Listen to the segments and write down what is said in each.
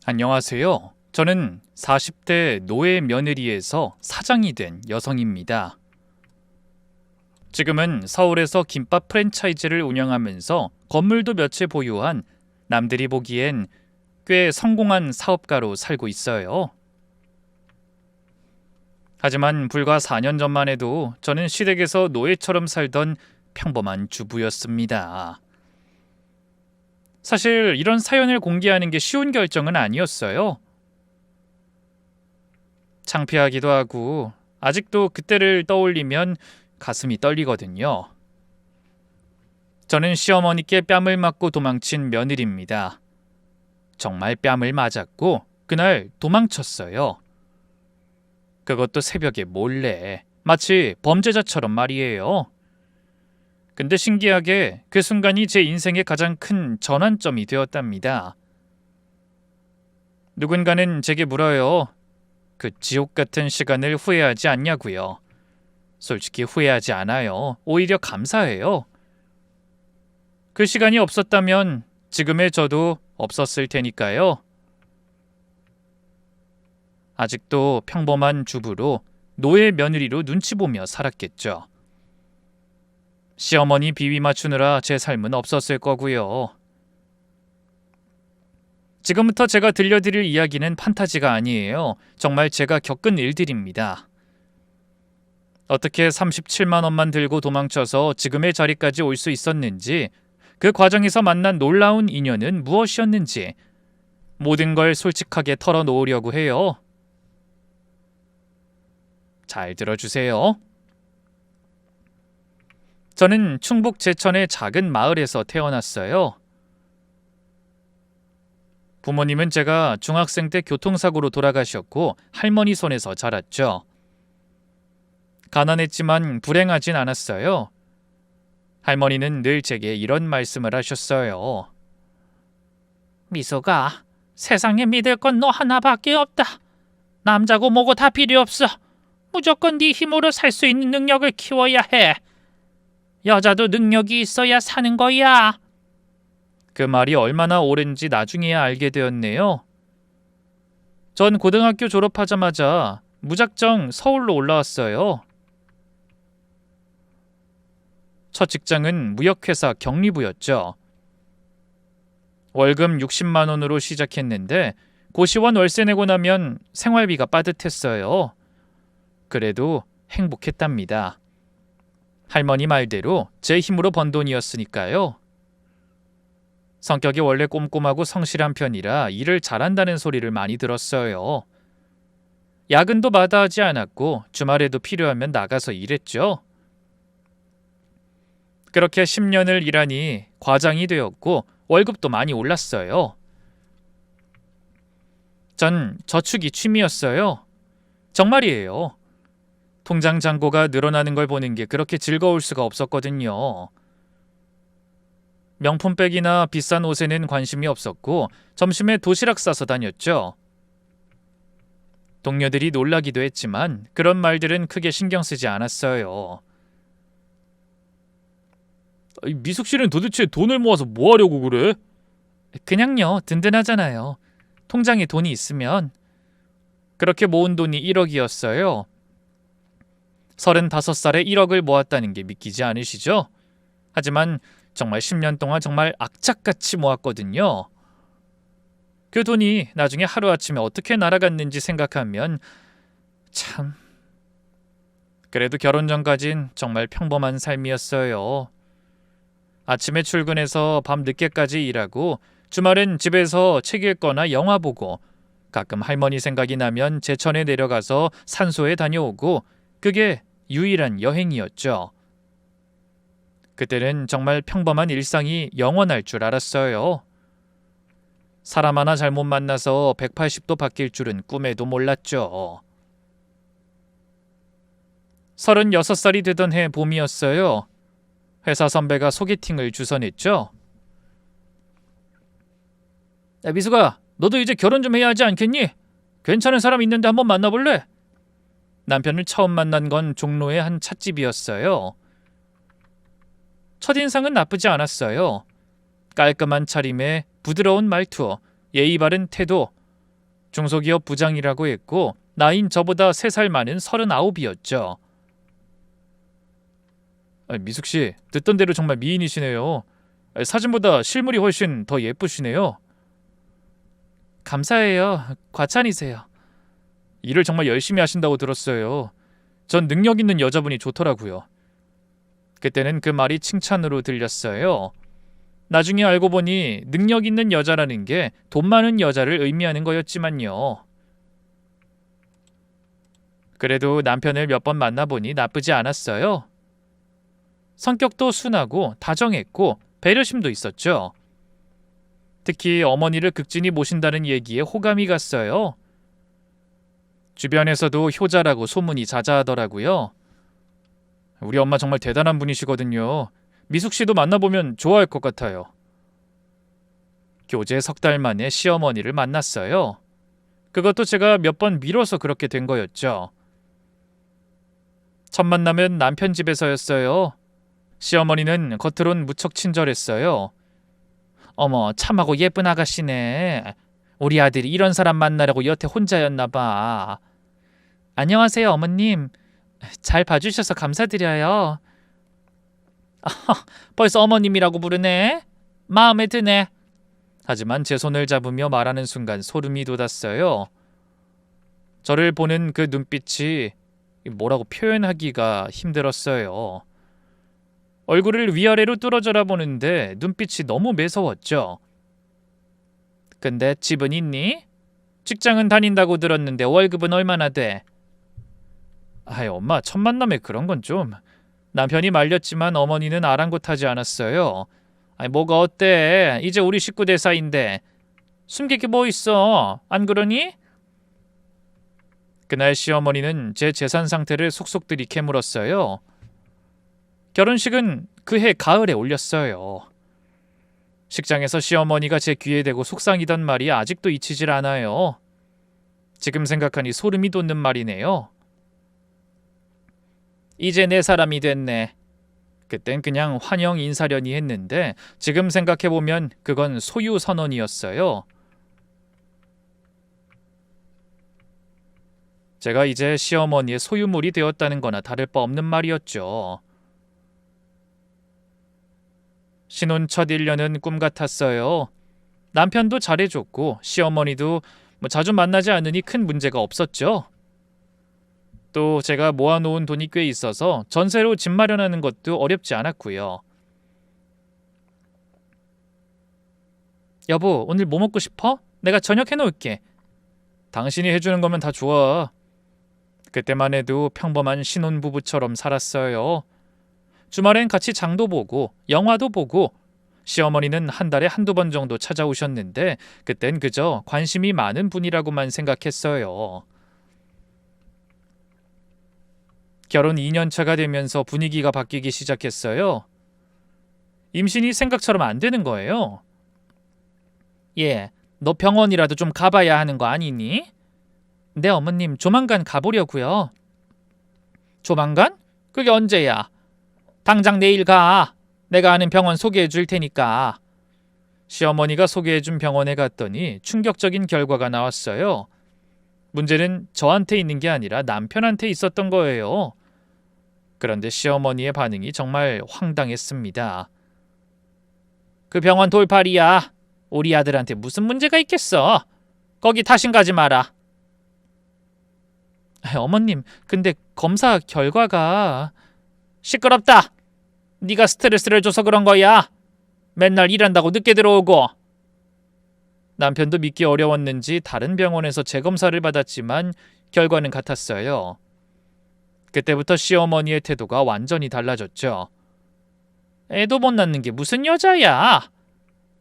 안녕하세요. 저는 40대 노예 며느리에서 사장이 된 여성입니다. 지금은 서울에서 김밥 프랜차이즈를 운영하면서 건물도 몇 채 보유한 남들이 보기엔 꽤 성공한 사업가로 살고 있어요. 하지만 불과 4년 전만 해도 저는 시댁에서 노예처럼 살던 평범한 주부였습니다. 사실 이런 사연을 공개하는 게 쉬운 결정은 아니었어요. 창피하기도 하고 아직도 그때를 떠올리면 가슴이 떨리거든요. 저는 시어머니께 뺨을 맞고 도망친 며느리입니다. 정말 뺨을 맞았고 그날 도망쳤어요. 그것도 새벽에 몰래, 마치 범죄자처럼 말이에요. 근데 신기하게 그 순간이 제 인생의 가장 큰 전환점이 되었답니다. 누군가는 제게 물어요. 그 지옥 같은 시간을 후회하지 않냐고요. 솔직히 후회하지 않아요. 오히려 감사해요. 그 시간이 없었다면 지금의 저도 없었을 테니까요. 아직도 평범한 주부로 노예 며느리로 눈치 보며 살았겠죠. 시어머니 비위 맞추느라 제 삶은 없었을 거고요. 지금부터 제가 들려드릴 이야기는 판타지가 아니에요. 정말 제가 겪은 일들입니다. 어떻게 37만 원만 들고 도망쳐서 지금의 자리까지 올 수 있었는지, 그 과정에서 만난 놀라운 인연은 무엇이었는지 모든 걸 솔직하게 털어놓으려고 해요. 잘 들어주세요. 저는 충북 제천의 작은 마을에서 태어났어요. 부모님은 제가 중학생 때 교통사고로 돌아가셨고 할머니 손에서 자랐죠. 가난했지만 불행하진 않았어요. 할머니는 늘 제게 이런 말씀을 하셨어요. 미소가, 세상에 믿을 건 너 하나밖에 없다. 남자고 뭐고 다 필요 없어. 무조건 네 힘으로 살 수 있는 능력을 키워야 해. 여자도 능력이 있어야 사는 거야. 그 말이 얼마나 옳은지 나중에야 알게 되었네요. 전 고등학교 졸업하자마자 무작정 서울로 올라왔어요. 첫 직장은 무역회사 경리부였죠. 월급 60만 원으로 시작했는데 고시원 월세 내고 나면 생활비가 빠듯했어요. 그래도 행복했답니다. 할머니 말대로 제 힘으로 번 돈이었으니까요. 성격이 원래 꼼꼼하고 성실한 편이라 일을 잘한다는 소리를 많이 들었어요. 야근도 마다하지 않았고 주말에도 필요하면 나가서 일했죠. 그렇게 10년을 일하니 과장이 되었고 월급도 많이 올랐어요. 전 저축이 취미였어요. 정말이에요. 통장 잔고가 늘어나는 걸 보는 게 그렇게 즐거울 수가 없었거든요. 명품백이나 비싼 옷에는 관심이 없었고 점심에 도시락 싸서 다녔죠. 동료들이 놀라기도 했지만 그런 말들은 크게 신경 쓰지 않았어요. 미숙 씨는 도대체 돈을 모아서 뭐 하려고 그래? 그냥요, 든든하잖아요. 통장에 돈이 있으면. 그렇게 모은 돈이 1억이었어요. 35살에 1억을 모았다는 게 믿기지 않으시죠? 하지만 정말 10년 동안 정말 악착같이 모았거든요. 그 돈이 나중에 하루아침에 어떻게 날아갔는지 생각하면 참... 그래도 결혼 전까진 정말 평범한 삶이었어요. 아침에 출근해서 밤 늦게까지 일하고 주말엔 집에서 책 읽거나 영화 보고 가끔 할머니 생각이 나면 제천에 내려가서 산소에 다녀오고 그게 유일한 여행이었죠. 그때는 정말 평범한 일상이 영원할 줄 알았어요. 사람 하나 잘못 만나서 180도 바뀔 줄은 꿈에도 몰랐죠. 36살이 되던 해 봄이었어요. 회사 선배가 소개팅을 주선했죠. 야, 미숙아, 너도 이제 결혼 좀 해야 하지 않겠니? 괜찮은 사람 있는데 한번 만나볼래? 남편을 처음 만난 건 종로의 한 찻집이었어요. 첫인상은 나쁘지 않았어요. 깔끔한 차림에 부드러운 말투, 예의 바른 태도, 중소기업 부장이라고 했고 나이는 저보다 3살 많은 39이었죠. 미숙 씨, 듣던 대로 정말 미인이시네요. 사진보다 실물이 훨씬 더 예쁘시네요. 감사해요. 과찬이세요. 일을 정말 열심히 하신다고 들었어요. 전 능력 있는 여자분이 좋더라고요. 그때는 그 말이 칭찬으로 들렸어요. 나중에 알고 보니 능력 있는 여자라는 게 돈 많은 여자를 의미하는 거였지만요. 그래도 남편을 몇 번 만나보니 나쁘지 않았어요. 성격도 순하고 다정했고 배려심도 있었죠. 특히 어머니를 극진히 모신다는 얘기에 호감이 갔어요. 주변에서도 효자라고 소문이 자자하더라고요. 우리 엄마 정말 대단한 분이시거든요. 미숙 씨도 만나보면 좋아할 것 같아요. 교제 3달 만에 시어머니를 만났어요. 그것도 제가 몇 번 미뤄서 그렇게 된 거였죠. 첫 만남은 남편 집에서였어요. 시어머니는 겉으론 무척 친절했어요. 어머, 참하고 예쁜 아가씨네. 우리 아들이 이런 사람 만나려고 여태 혼자였나 봐. 안녕하세요, 어머님. 잘 봐주셔서 감사드려요. 벌써 어머님이라고 부르네. 마음에 드네. 하지만 제 손을 잡으며 말하는 순간 소름이 돋았어요. 저를 보는 그 눈빛이 뭐라고 표현하기가 힘들었어요. 얼굴을 위아래로 뚫어져라 보는데 눈빛이 너무 매서웠죠. 근데 집은 있니? 직장은 다닌다고 들었는데 월급은 얼마나 돼? 아이, 엄마, 첫 만남에 그런 건 좀. 남편이 말렸지만 어머니는 아랑곳하지 않았어요. 아니, 뭐가 어때? 이제 우리 식구들 사이인데 숨길 게 뭐 있어? 안 그러니? 그날 시어머니는 제 재산 상태를 속속들이 캐물었어요. 결혼식은 그해 가을에 올렸어요. 식장에서 시어머니가 제 귀에 대고 속상이던 말이 아직도 잊히질 않아요. 지금 생각하니 소름이 돋는 말이네요. 이제 내 사람이 됐네. 그땐 그냥 환영 인사려니 했는데 지금 생각해보면 그건 소유 선언이었어요. 제가 이제 시어머니의 소유물이 되었다는 거나 다를 바 없는 말이었죠. 신혼 첫 1년은 꿈 같았어요. 남편도 잘해줬고 시어머니도 자주 만나지 않으니 큰 문제가 없었죠. 또 제가 모아놓은 돈이 꽤 있어서 전세로 집 마련하는 것도 어렵지 않았고요. 여보, 오늘 뭐 먹고 싶어? 내가 저녁 해놓을게. 당신이 해주는 거면 다 좋아. 그때만 해도 평범한 신혼부부처럼 살았어요. 주말엔 같이 장도 보고 영화도 보고 시어머니는 한 달에 한두 번 정도 찾아오셨는데 그땐 그저 관심이 많은 분이라고만 생각했어요. 결혼 2년 차가 되면서 분위기가 바뀌기 시작했어요. 임신이 생각처럼 안 되는 거예요. 예, 너 병원이라도 좀 가봐야 하는 거 아니니? 네, 어머님, 조만간 가보려고요. 조만간? 그게 언제야? 당장 내일 가. 내가 아는 병원 소개해 줄 테니까. 시어머니가 소개해 준 병원에 갔더니 충격적인 결과가 나왔어요. 문제는 저한테 있는 게 아니라 남편한테 있었던 거예요. 그런데 시어머니의 반응이 정말 황당했습니다. 그 병원 돌팔이야. 우리 아들한테 무슨 문제가 있겠어. 거기 다신 가지 마라. 어머님, 근데 검사 결과가... 시끄럽다. 네가 스트레스를 줘서 그런 거야. 맨날 일한다고 늦게 들어오고. 남편도 믿기 어려웠는지 다른 병원에서 재검사를 받았지만 결과는 같았어요. 그때부터 시어머니의 태도가 완전히 달라졌죠. 애도 못 낳는 게 무슨 여자야?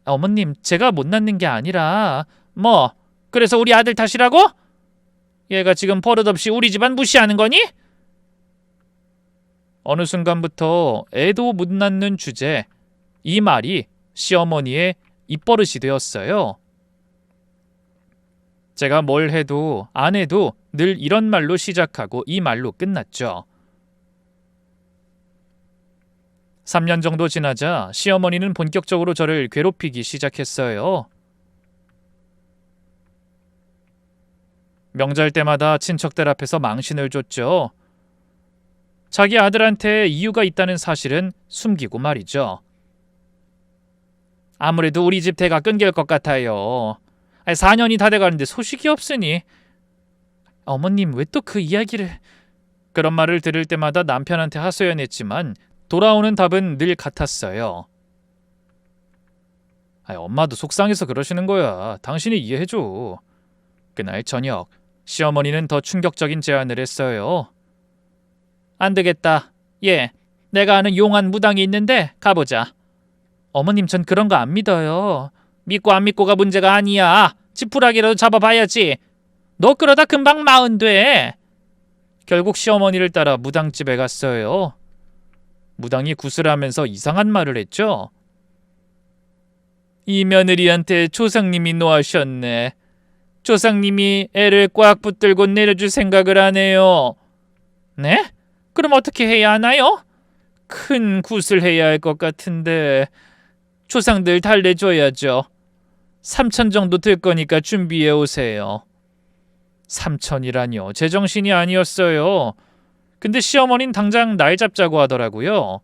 어머님, 제가 못 낳는 게 아니라... 뭐, 그래서 우리 아들 탓이라고? 얘가 지금 버릇없이 우리 집안 무시하는 거니? 어느 순간부터 애도 못 낳는 주제, 이 말이 시어머니의 입버릇이 되었어요. 제가 뭘 해도 안 해도 늘 이런 말로 시작하고 이 말로 끝났죠. 3년 정도 지나자 시어머니는 본격적으로 저를 괴롭히기 시작했어요. 명절 때마다 친척들 앞에서 망신을 줬죠. 자기 아들한테 이유가 있다는 사실은 숨기고 말이죠. 아무래도 우리 집 대가 끊길 것 같아요. 4년이 다 돼가는데 소식이 없으니. 어머님 왜 또 그 이야기를... 그런 말을 들을 때마다 남편한테 하소연했지만 돌아오는 답은 늘 같았어요. 엄마도 속상해서 그러시는 거야. 당신이 이해해줘. 그날 저녁, 시어머니는 더 충격적인 제안을 했어요. 안 되겠다. 내가 아는 용한 무당이 있는데 가보자. 어머님, 전 그런 거 안 믿어요. 믿고 안 믿고가 문제가 아니야. 지푸라기라도 잡아봐야지. 너 그러다 금방 마흔 돼. 결국 시어머니를 따라 무당집에 갔어요. 무당이 구슬하면서 이상한 말을 했죠. 이 며느리한테 조상님이 노하셨네. 조상님이 애를 꽉 붙들고 내려줄 생각을 하네요. 네? 그럼 어떻게 해야 하나요? 큰 굿을 해야 할 것 같은데. 조상들 달래줘야죠. 3천 정도 들 거니까 준비해 오세요. 3천이라뇨. 제정신이 아니었어요. 근데 시어머니는 당장 날 잡자고 하더라고요.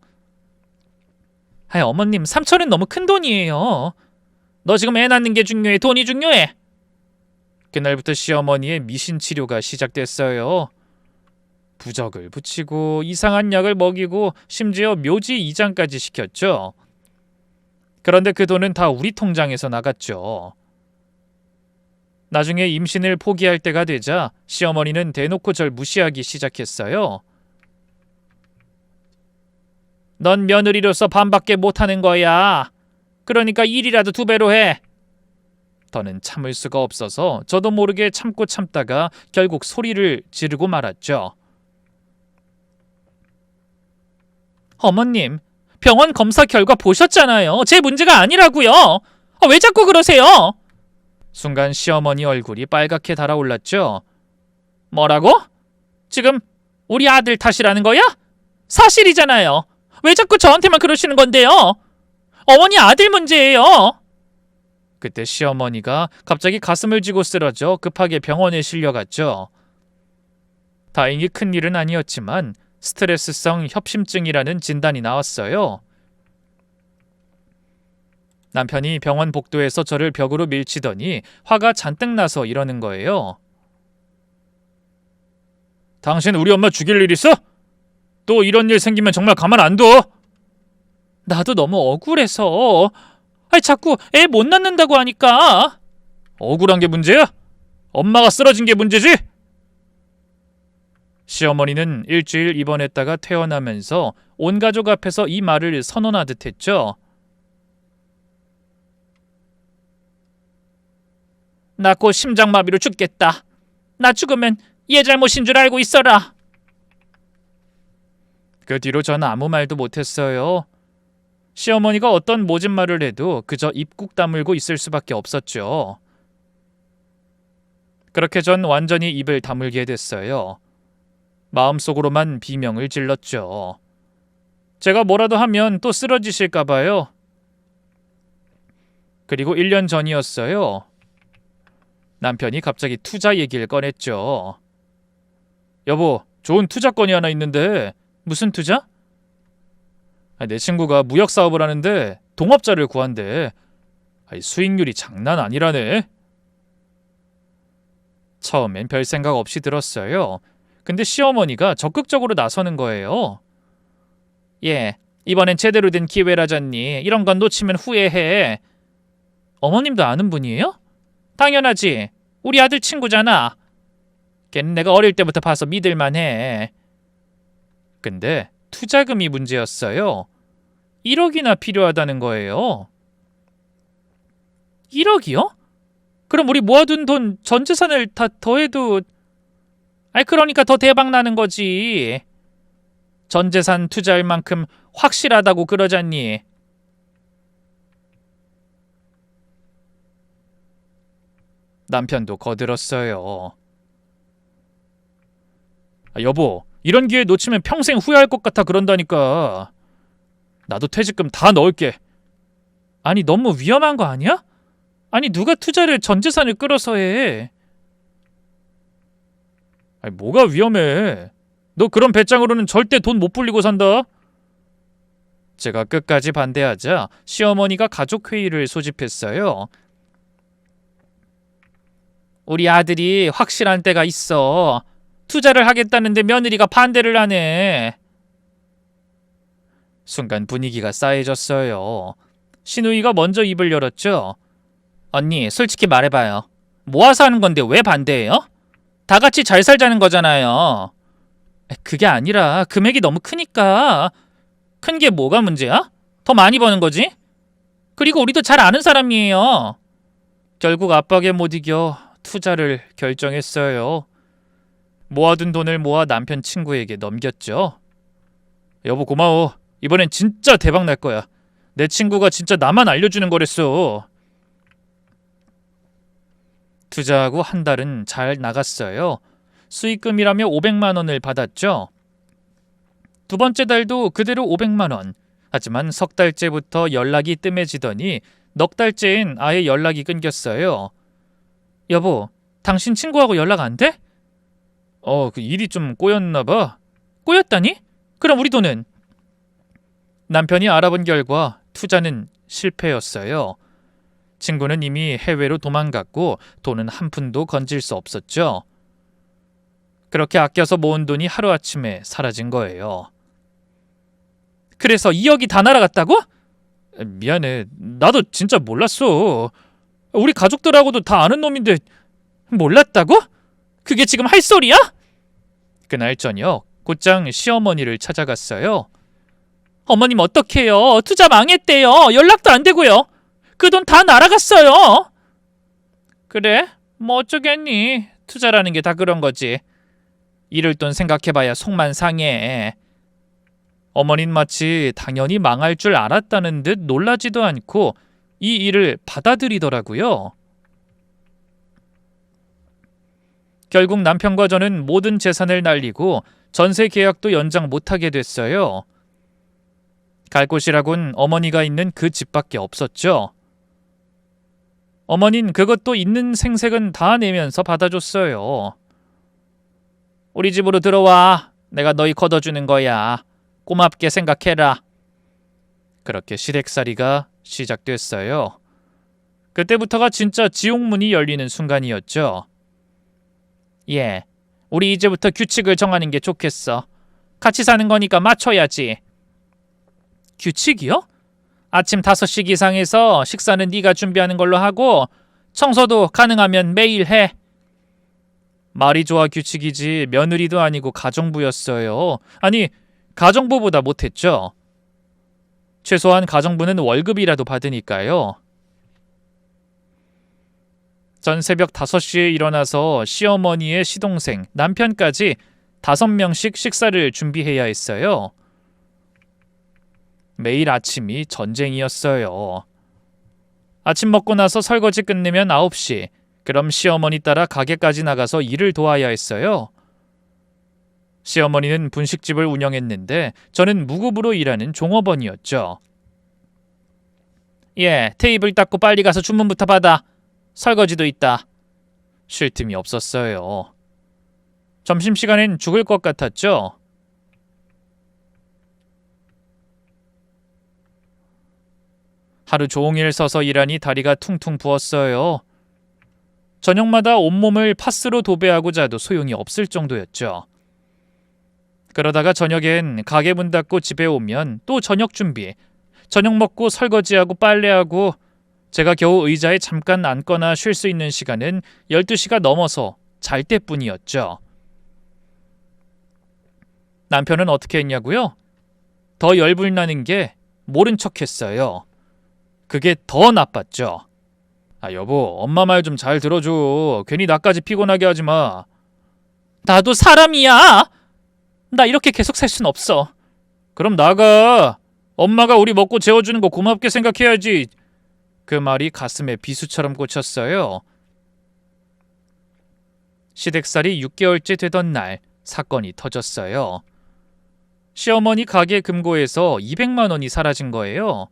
어머님, 3천은 너무 큰 돈이에요. 너 지금 애 낳는 게 중요해? 돈이 중요해? 그날부터 시어머니의 미신 치료가 시작됐어요. 부적을 붙이고 이상한 약을 먹이고 심지어 묘지 이장까지 시켰죠. 그런데 그 돈은 다 우리 통장에서 나갔죠. 나중에 임신을 포기할 때가 되자 시어머니는 대놓고 절 무시하기 시작했어요. 넌 며느리로서 반밖에 못하는 거야. 그러니까 일이라도 2배로 해. 더는 참을 수가 없어서 저도 모르게 참고 참다가 결국 소리를 지르고 말았죠. 어머님, 병원 검사 결과 보셨잖아요. 제 문제가 아니라고요. 왜 자꾸 그러세요? 순간 시어머니 얼굴이 빨갛게 달아올랐죠. 뭐라고? 지금 우리 아들 탓이라는 거야? 사실이잖아요. 왜 자꾸 저한테만 그러시는 건데요? 어머니 아들 문제예요. 그때 시어머니가 갑자기 가슴을 쥐고 쓰러져 급하게 병원에 실려갔죠. 다행히 큰일은 아니었지만 스트레스성 협심증이라는 진단이 나왔어요. 남편이 병원 복도에서 저를 벽으로 밀치더니 화가 잔뜩 나서 이러는 거예요. 당신 우리 엄마 죽일 일 있어? 또 이런 일 생기면 정말 가만 안 둬. 나도 너무 억울해서. 자꾸 애 못 낳는다고 하니까. 억울한 게 문제야? 엄마가 쓰러진 게 문제지? 시어머니는 일주일 입원했다가 퇴원하면서 온 가족 앞에서 이 말을 선언하듯 했죠. 나 곧 심장마비로 죽겠다. 나 죽으면 얘 잘못인 줄 알고 있어라. 그 뒤로 전 아무 말도 못했어요. 시어머니가 어떤 모진 말을 해도 그저 입 꾹 다물고 있을 수밖에 없었죠. 그렇게 전 완전히 입을 다물게 됐어요. 마음속으로만 비명을 질렀죠. 제가 뭐라도 하면 또 쓰러지실까 봐요. 그리고 1년 전이었어요. 남편이 갑자기 투자 얘기를 꺼냈죠. 여보, 좋은 투자건이 하나 있는데. 무슨 투자? 내 친구가 무역 사업을 하는데 동업자를 구한대. 수익률이 장난 아니라네. 처음엔 별 생각 없이 들었어요. 근데 시어머니가 적극적으로 나서는 거예요. 이번엔 제대로 된 기회라잖니. 이런 건 놓치면 후회해. 어머님도 아는 분이에요? 당연하지. 우리 아들 친구잖아. 걔는 내가 어릴 때부터 봐서 믿을만해. 근데 투자금이 문제였어요. 1억이나 필요하다는 거예요. 1억이요? 그럼 우리 모아둔 돈 전 재산을 다 더해도... 그러니까 더 대박 나는 거지. 전 재산 투자할 만큼 확실하다고 그러잖니. 남편도 거들었어요. 여보, 이런 기회 놓치면 평생 후회할 것 같아 그런다니까. 나도 퇴직금 다 넣을게. 너무 위험한 거 아니야? 누가 투자를 전 재산을 끌어서 해. 아니, 뭐가 위험해? 너 그런 배짱으로는 절대 돈 못 불리고 산다. 제가 끝까지 반대하자 시어머니가 가족회의를 소집했어요. 우리 아들이 확실한 때가 있어. 투자를 하겠다는데 며느리가 반대를 하네. 순간 분위기가 싸해졌어요. 신우이가 먼저 입을 열었죠. 언니, 솔직히 말해봐요. 모아서 하는 건데 왜 반대해요? 다 같이 잘 살자는 거잖아요. 그게 아니라 금액이 너무 크니까. 큰 게 뭐가 문제야? 더 많이 버는 거지? 그리고 우리도 잘 아는 사람이에요. 결국 압박에 못 이겨 투자를 결정했어요. 모아둔 돈을 모아 남편 친구에게 넘겼죠. 여보 고마워. 이번엔 진짜 대박 날 거야. 내 친구가 진짜 나만 알려주는 거랬어. 투자하고 한 달은 잘 나갔어요. 수익금이라며 500만 원을 받았죠. 두 번째 달도 그대로 500만 원. 하지만 석 달째부터 연락이 뜸해지더니 넉 달째엔 아예 연락이 끊겼어요. 여보, 당신 친구하고 연락 안 돼? 그 일이 좀 꼬였나 봐. 꼬였다니? 그럼 우리 돈은? 남편이 알아본 결과 투자는 실패였어요. 친구는 이미 해외로 도망갔고 돈은 한 푼도 건질 수 없었죠. 그렇게 아껴서 모은 돈이 하루아침에 사라진 거예요. 그래서 2억이 다 날아갔다고? 미안해. 나도 진짜 몰랐어. 우리 가족들하고도 다 아는 놈인데 몰랐다고? 그게 지금 할 소리야? 그날 저녁 곧장 시어머니를 찾아갔어요. 어머님 어떡해요? 투자 망했대요. 연락도 안 되고요. 그 돈 다 날아갔어요. 그래? 뭐 어쩌겠니? 투자라는 게 다 그런 거지. 이럴 돈 생각해봐야 속만 상해. 어머닌 마치 당연히 망할 줄 알았다는 듯 놀라지도 않고 이 일을 받아들이더라고요. 결국 남편과 저는 모든 재산을 날리고 전세 계약도 연장 못하게 됐어요. 갈 곳이라곤 어머니가 있는 그 집밖에 없었죠. 어머닌 그것도 있는 생색은 다 내면서 받아줬어요. 우리 집으로 들어와. 내가 너희 걷어주는 거야. 고맙게 생각해라. 그렇게 시댁살이가 시작됐어요. 그때부터가 진짜 지옥문이 열리는 순간이었죠. 예, 우리 이제부터 규칙을 정하는 게 좋겠어. 같이 사는 거니까 맞춰야지. 규칙이요? 아침 5시 기상해서 식사는 네가 준비하는 걸로 하고 청소도 가능하면 매일 해. 말이 좋아 규칙이지 며느리도 아니고 가정부였어요. 아니, 가정부보다 못했죠. 최소한 가정부는 월급이라도 받으니까요. 전 새벽 5시에 일어나서 시어머니의 시동생, 남편까지 5명씩 식사를 준비해야 했어요. 매일 아침이 전쟁이었어요. 아침 먹고 나서 설거지 끝내면 9시, 그럼 시어머니 따라 가게까지 나가서 일을 도와야 했어요. 시어머니는 분식집을 운영했는데 저는 무급으로 일하는 종업원이었죠. 예, 테이블 닦고 빨리 가서 주문부터 받아. 설거지도 있다. 쉴 틈이 없었어요. 점심시간엔 죽을 것 같았죠. 하루 종일 서서 일하니 다리가 퉁퉁 부었어요. 저녁마다 온몸을 파스로 도배하고 자도 소용이 없을 정도였죠. 그러다가 저녁엔 가게 문 닫고 집에 오면 또 저녁 준비, 저녁 먹고 설거지하고 빨래하고 제가 겨우 의자에 잠깐 앉거나 쉴 수 있는 시간은 12시가 넘어서 잘 때뿐이었죠. 남편은 어떻게 했냐고요? 더 열불나는 게 모른 척했어요. 그게 더 나빴죠. 여보, 엄마 말 좀 잘 들어줘. 괜히 나까지 피곤하게 하지 마. 나도 사람이야. 나 이렇게 계속 살 순 없어. 그럼 나가. 엄마가 우리 먹고 재워주는 거 고맙게 생각해야지. 그 말이 가슴에 비수처럼 꽂혔어요. 시댁살이 6개월째 되던 날 사건이 터졌어요. 시어머니 가게 금고에서 200만 원이 사라진 거예요.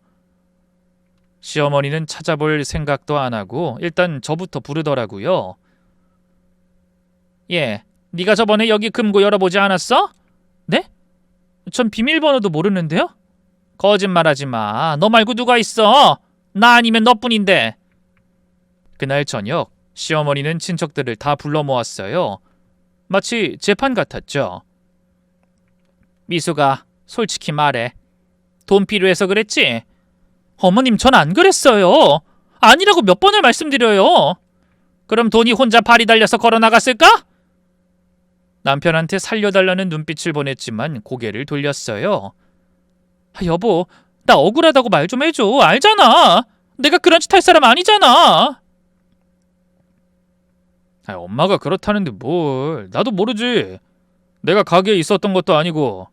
시어머니는 찾아볼 생각도 안 하고 일단 저부터 부르더라고요. 예, 네가 저번에 여기 금고 열어보지 않았어? 네? 전 비밀번호도 모르는데요? 거짓말하지 마. 너 말고 누가 있어? 나 아니면 너뿐인데. 그날 저녁 시어머니는 친척들을 다 불러 모았어요. 마치 재판 같았죠. 미수가 솔직히 말해. 돈 필요해서 그랬지? 어머님, 전 안 그랬어요. 아니라고 몇 번을 말씀드려요. 그럼 돈이 혼자 발이 달려서 걸어나갔을까? 남편한테 살려달라는 눈빛을 보냈지만 고개를 돌렸어요. 여보, 나 억울하다고 말 좀 해줘. 알잖아. 내가 그런 짓 할 사람 아니잖아. 엄마가 그렇다는데 뭘. 나도 모르지. 내가 가게에 있었던 것도 아니고.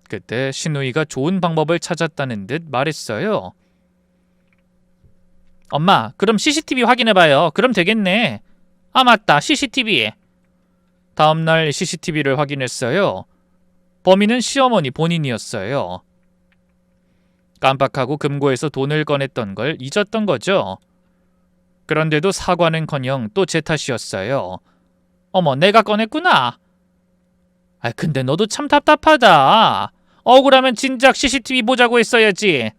그때 신우이가 좋은 방법을 찾았다는 듯 말했어요. 엄마, 그럼 CCTV 확인해봐요. 그럼 되겠네. 아, 맞다. CCTV. 다음날 CCTV를 확인했어요. 범인은 시어머니 본인이었어요. 깜빡하고 금고에서 돈을 꺼냈던 걸 잊었던 거죠. 그런데도 사과는커녕 또 제 탓이었어요. 어머, 내가 꺼냈구나. 근데 너도 참 답답하다. 억울하면 진작 CCTV 보자고 했어야지.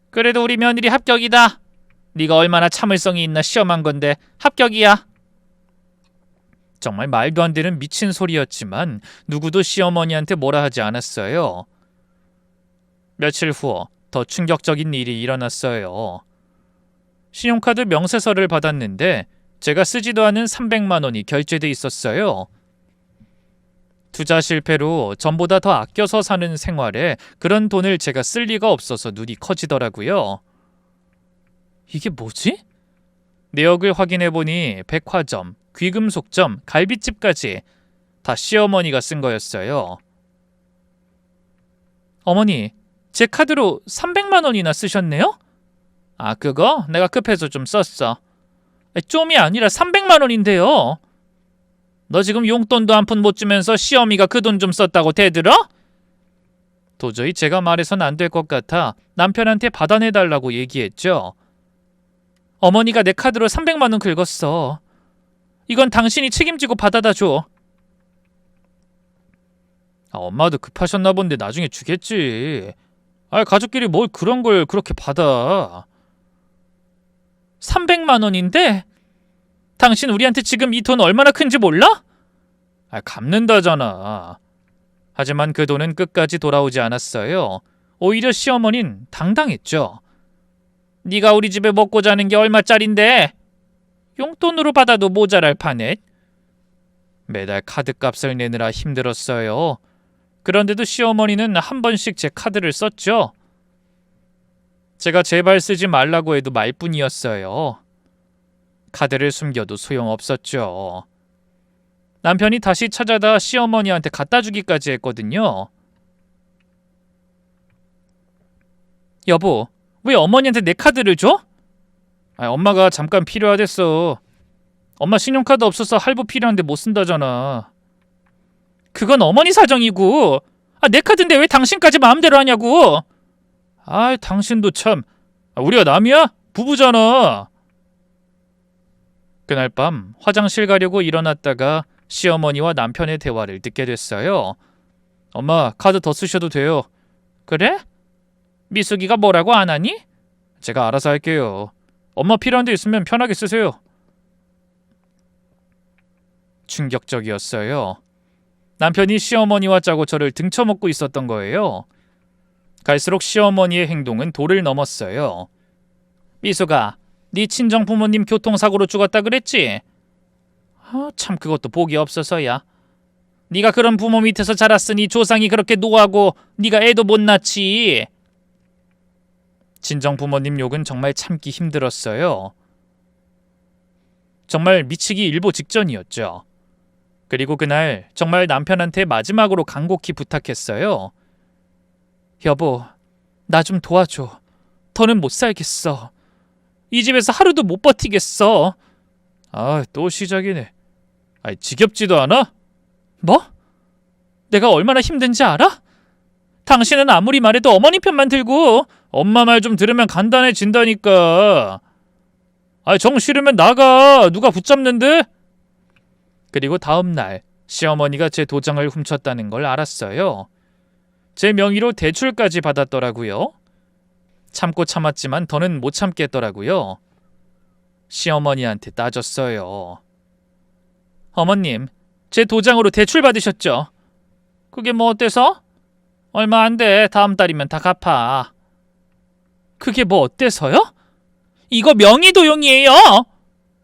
그래도 우리 며느리 합격이다. 네가 얼마나 참을성이 있나 시험한 건데 합격이야. 정말 말도 안 되는 미친 소리였지만 누구도 시어머니한테 뭐라 하지 않았어요. 며칠 후 더 충격적인 일이 일어났어요. 신용카드 명세서를 받았는데 제가 쓰지도 않은 300만 원이 결제돼 있었어요. 투자 실패로 전보다 더 아껴서 사는 생활에 그런 돈을 제가 쓸 리가 없어서 눈이 커지더라고요. 이게 뭐지? 내역을 확인해보니 백화점, 귀금속점, 갈비집까지 다 시어머니가 쓴 거였어요. 어머니, 제 카드로 300만 원이나 쓰셨네요? 그거 내가 급해서 좀 썼어. 좀이 아니라 300만 원인데요. 너 지금 용돈도 한 푼 못 주면서 시어미가 그 돈 좀 썼다고 대들어? 도저히 제가 말해선 안 될 것 같아 남편한테 받아내달라고 얘기했죠. 어머니가 내 카드로 300만 원 긁었어. 이건 당신이 책임지고 받아다 줘. 엄마도 급하셨나 본데 나중에 주겠지. 가족끼리 뭘 그런 걸 그렇게 받아. 300만 원인데? 당신 우리한테 지금 이 돈 얼마나 큰지 몰라? 갚는다잖아. 하지만 그 돈은 끝까지 돌아오지 않았어요. 오히려 시어머니는 당당했죠. 네가 우리 집에 먹고 자는 게 얼마짜린데? 용돈으로 받아도 모자랄 판에. 매달 카드값을 내느라 힘들었어요. 그런데도 시어머니는 한 번씩 제 카드를 썼죠. 제가 제발 쓰지 말라고 해도 말뿐이었어요. 카드를 숨겨도 소용없었죠. 남편이 다시 찾아다 시어머니한테 갖다 주기까지 했거든요. 여보, 왜 어머니한테 내 카드를 줘? 엄마가 잠깐 필요하댔어. 엄마 신용카드 없어서 할부 필요한데 못 쓴다잖아. 그건 어머니 사정이고, 내 카드인데 왜 당신까지 마음대로 하냐고. 당신도 참. 우리가 남이야? 부부잖아. 그날 밤 화장실 가려고 일어났다가 시어머니와 남편의 대화를 듣게 됐어요. 엄마, 카드 더 쓰셔도 돼요. 그래? 미숙이가 뭐라고 안 하니? 제가 알아서 할게요. 엄마 필요한 데 있으면 편하게 쓰세요. 충격적이었어요. 남편이 시어머니와 짜고 저를 등쳐먹고 있었던 거예요. 갈수록 시어머니의 행동은 도를 넘었어요. 미숙아, 네 친정 부모님 교통사고로 죽었다 그랬지? 참 그것도 복이 없어서야. 네가 그런 부모 밑에서 자랐으니 조상이 그렇게 노하고 네가 애도 못 낳지. 친정 부모님 욕은 정말 참기 힘들었어요. 정말 미치기 일보 직전이었죠. 그리고 그날 정말 남편한테 마지막으로 간곡히 부탁했어요. 여보, 나 좀 도와줘. 더는 못 살겠어. 이 집에서 하루도 못 버티겠어. 또 시작이네. 지겹지도 않아? 뭐? 내가 얼마나 힘든지 알아? 당신은 아무리 말해도 어머니 편만 들고 엄마 말 좀 들으면 간단해진다니까. 정 싫으면 나가. 누가 붙잡는데? 그리고 다음 날 시어머니가 제 도장을 훔쳤다는 걸 알았어요. 제 명의로 대출까지 받았더라고요. 참고 참았지만 더는 못 참겠더라고요. 시어머니한테 따졌어요. 어머님, 제 도장으로 대출 받으셨죠? 그게 뭐 어때서? 얼마 안 돼. 다음 달이면 다 갚아. 그게 뭐 어때서요? 이거 명의도용이에요.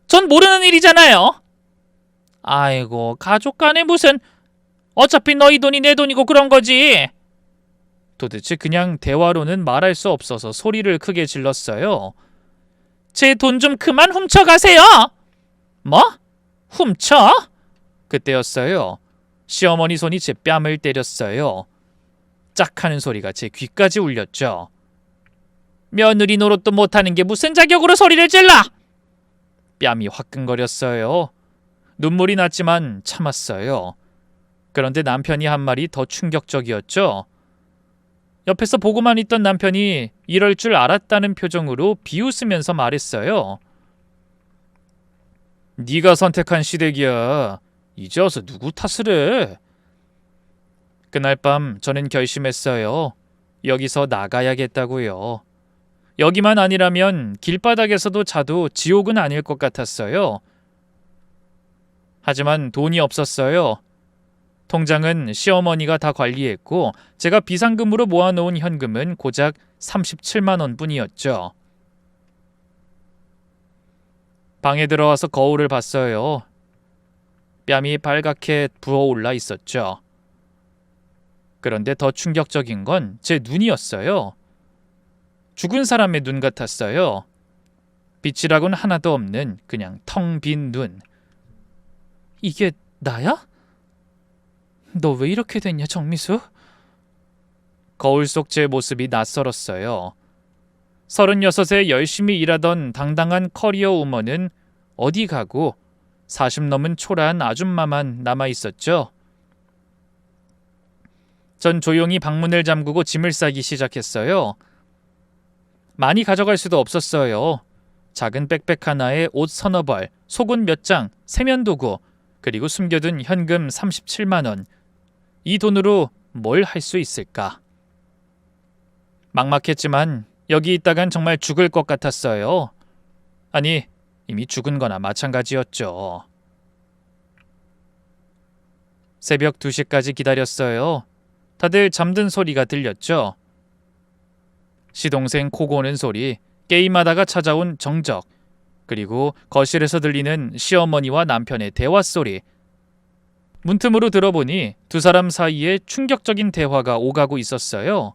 전 모르는 일이잖아요. 아이고, 가족 간에 무슨. 어차피 너희 돈이 내 돈이고 그런 거지. 도대체 그냥 대화로는 말할 수 없어서 소리를 크게 질렀어요. 제 돈 좀 그만 훔쳐가세요. 뭐? 훔쳐? 그때였어요. 시어머니 손이 제 뺨을 때렸어요. 짝 하는 소리가 제 귀까지 울렸죠. 며느리 노릇도 못하는 게 무슨 자격으로 소리를 질러? 뺨이 화끈거렸어요. 눈물이 났지만 참았어요. 그런데 남편이 한 말이 더 충격적이었죠. 옆에서 보고만 있던 남편이 이럴 줄 알았다는 표정으로 비웃으면서 말했어요. 네가 선택한 시댁이야. 이제 와서 누구 탓을 해? 그날 밤 저는 결심했어요. 여기서 나가야겠다고요. 여기만 아니라면 길바닥에서도 자도 지옥은 아닐 것 같았어요. 하지만 돈이 없었어요. 통장은 시어머니가 다 관리했고 제가 비상금으로 모아놓은 현금은 고작 37만 원뿐이었죠. 방에 들어와서 거울을 봤어요. 뺨이 빨갛게 부어올라 있었죠. 그런데 더 충격적인 건 제 눈이었어요. 죽은 사람의 눈 같았어요. 빛이라고는 하나도 없는 그냥 텅 빈 눈. 이게 나야? 너 왜 이렇게 됐냐, 정미수? 거울 속 제 모습이 낯설었어요. 36에 열심히 일하던 당당한 커리어 우먼은 어디 가고 40 넘은 초라한 아줌마만 남아있었죠. 전 조용히 방문을 잠그고 짐을 싸기 시작했어요. 많이 가져갈 수도 없었어요. 작은 백팩 하나에 옷 서너 벌, 속옷 몇 장, 세면도구, 그리고 숨겨둔 현금 37만 원. 이 돈으로 뭘 할 수 있을까? 막막했지만 여기 있다간 정말 죽을 것 같았어요. 아니, 이미 죽은 거나 마찬가지였죠. 새벽 2시까지 기다렸어요. 다들 잠든 소리가 들렸죠. 시동생 코 고는 소리, 게임하다가 찾아온 정적, 그리고 거실에서 들리는 시어머니와 남편의 대화 소리. 문틈으로 들어보니 두 사람 사이에 충격적인 대화가 오가고 있었어요.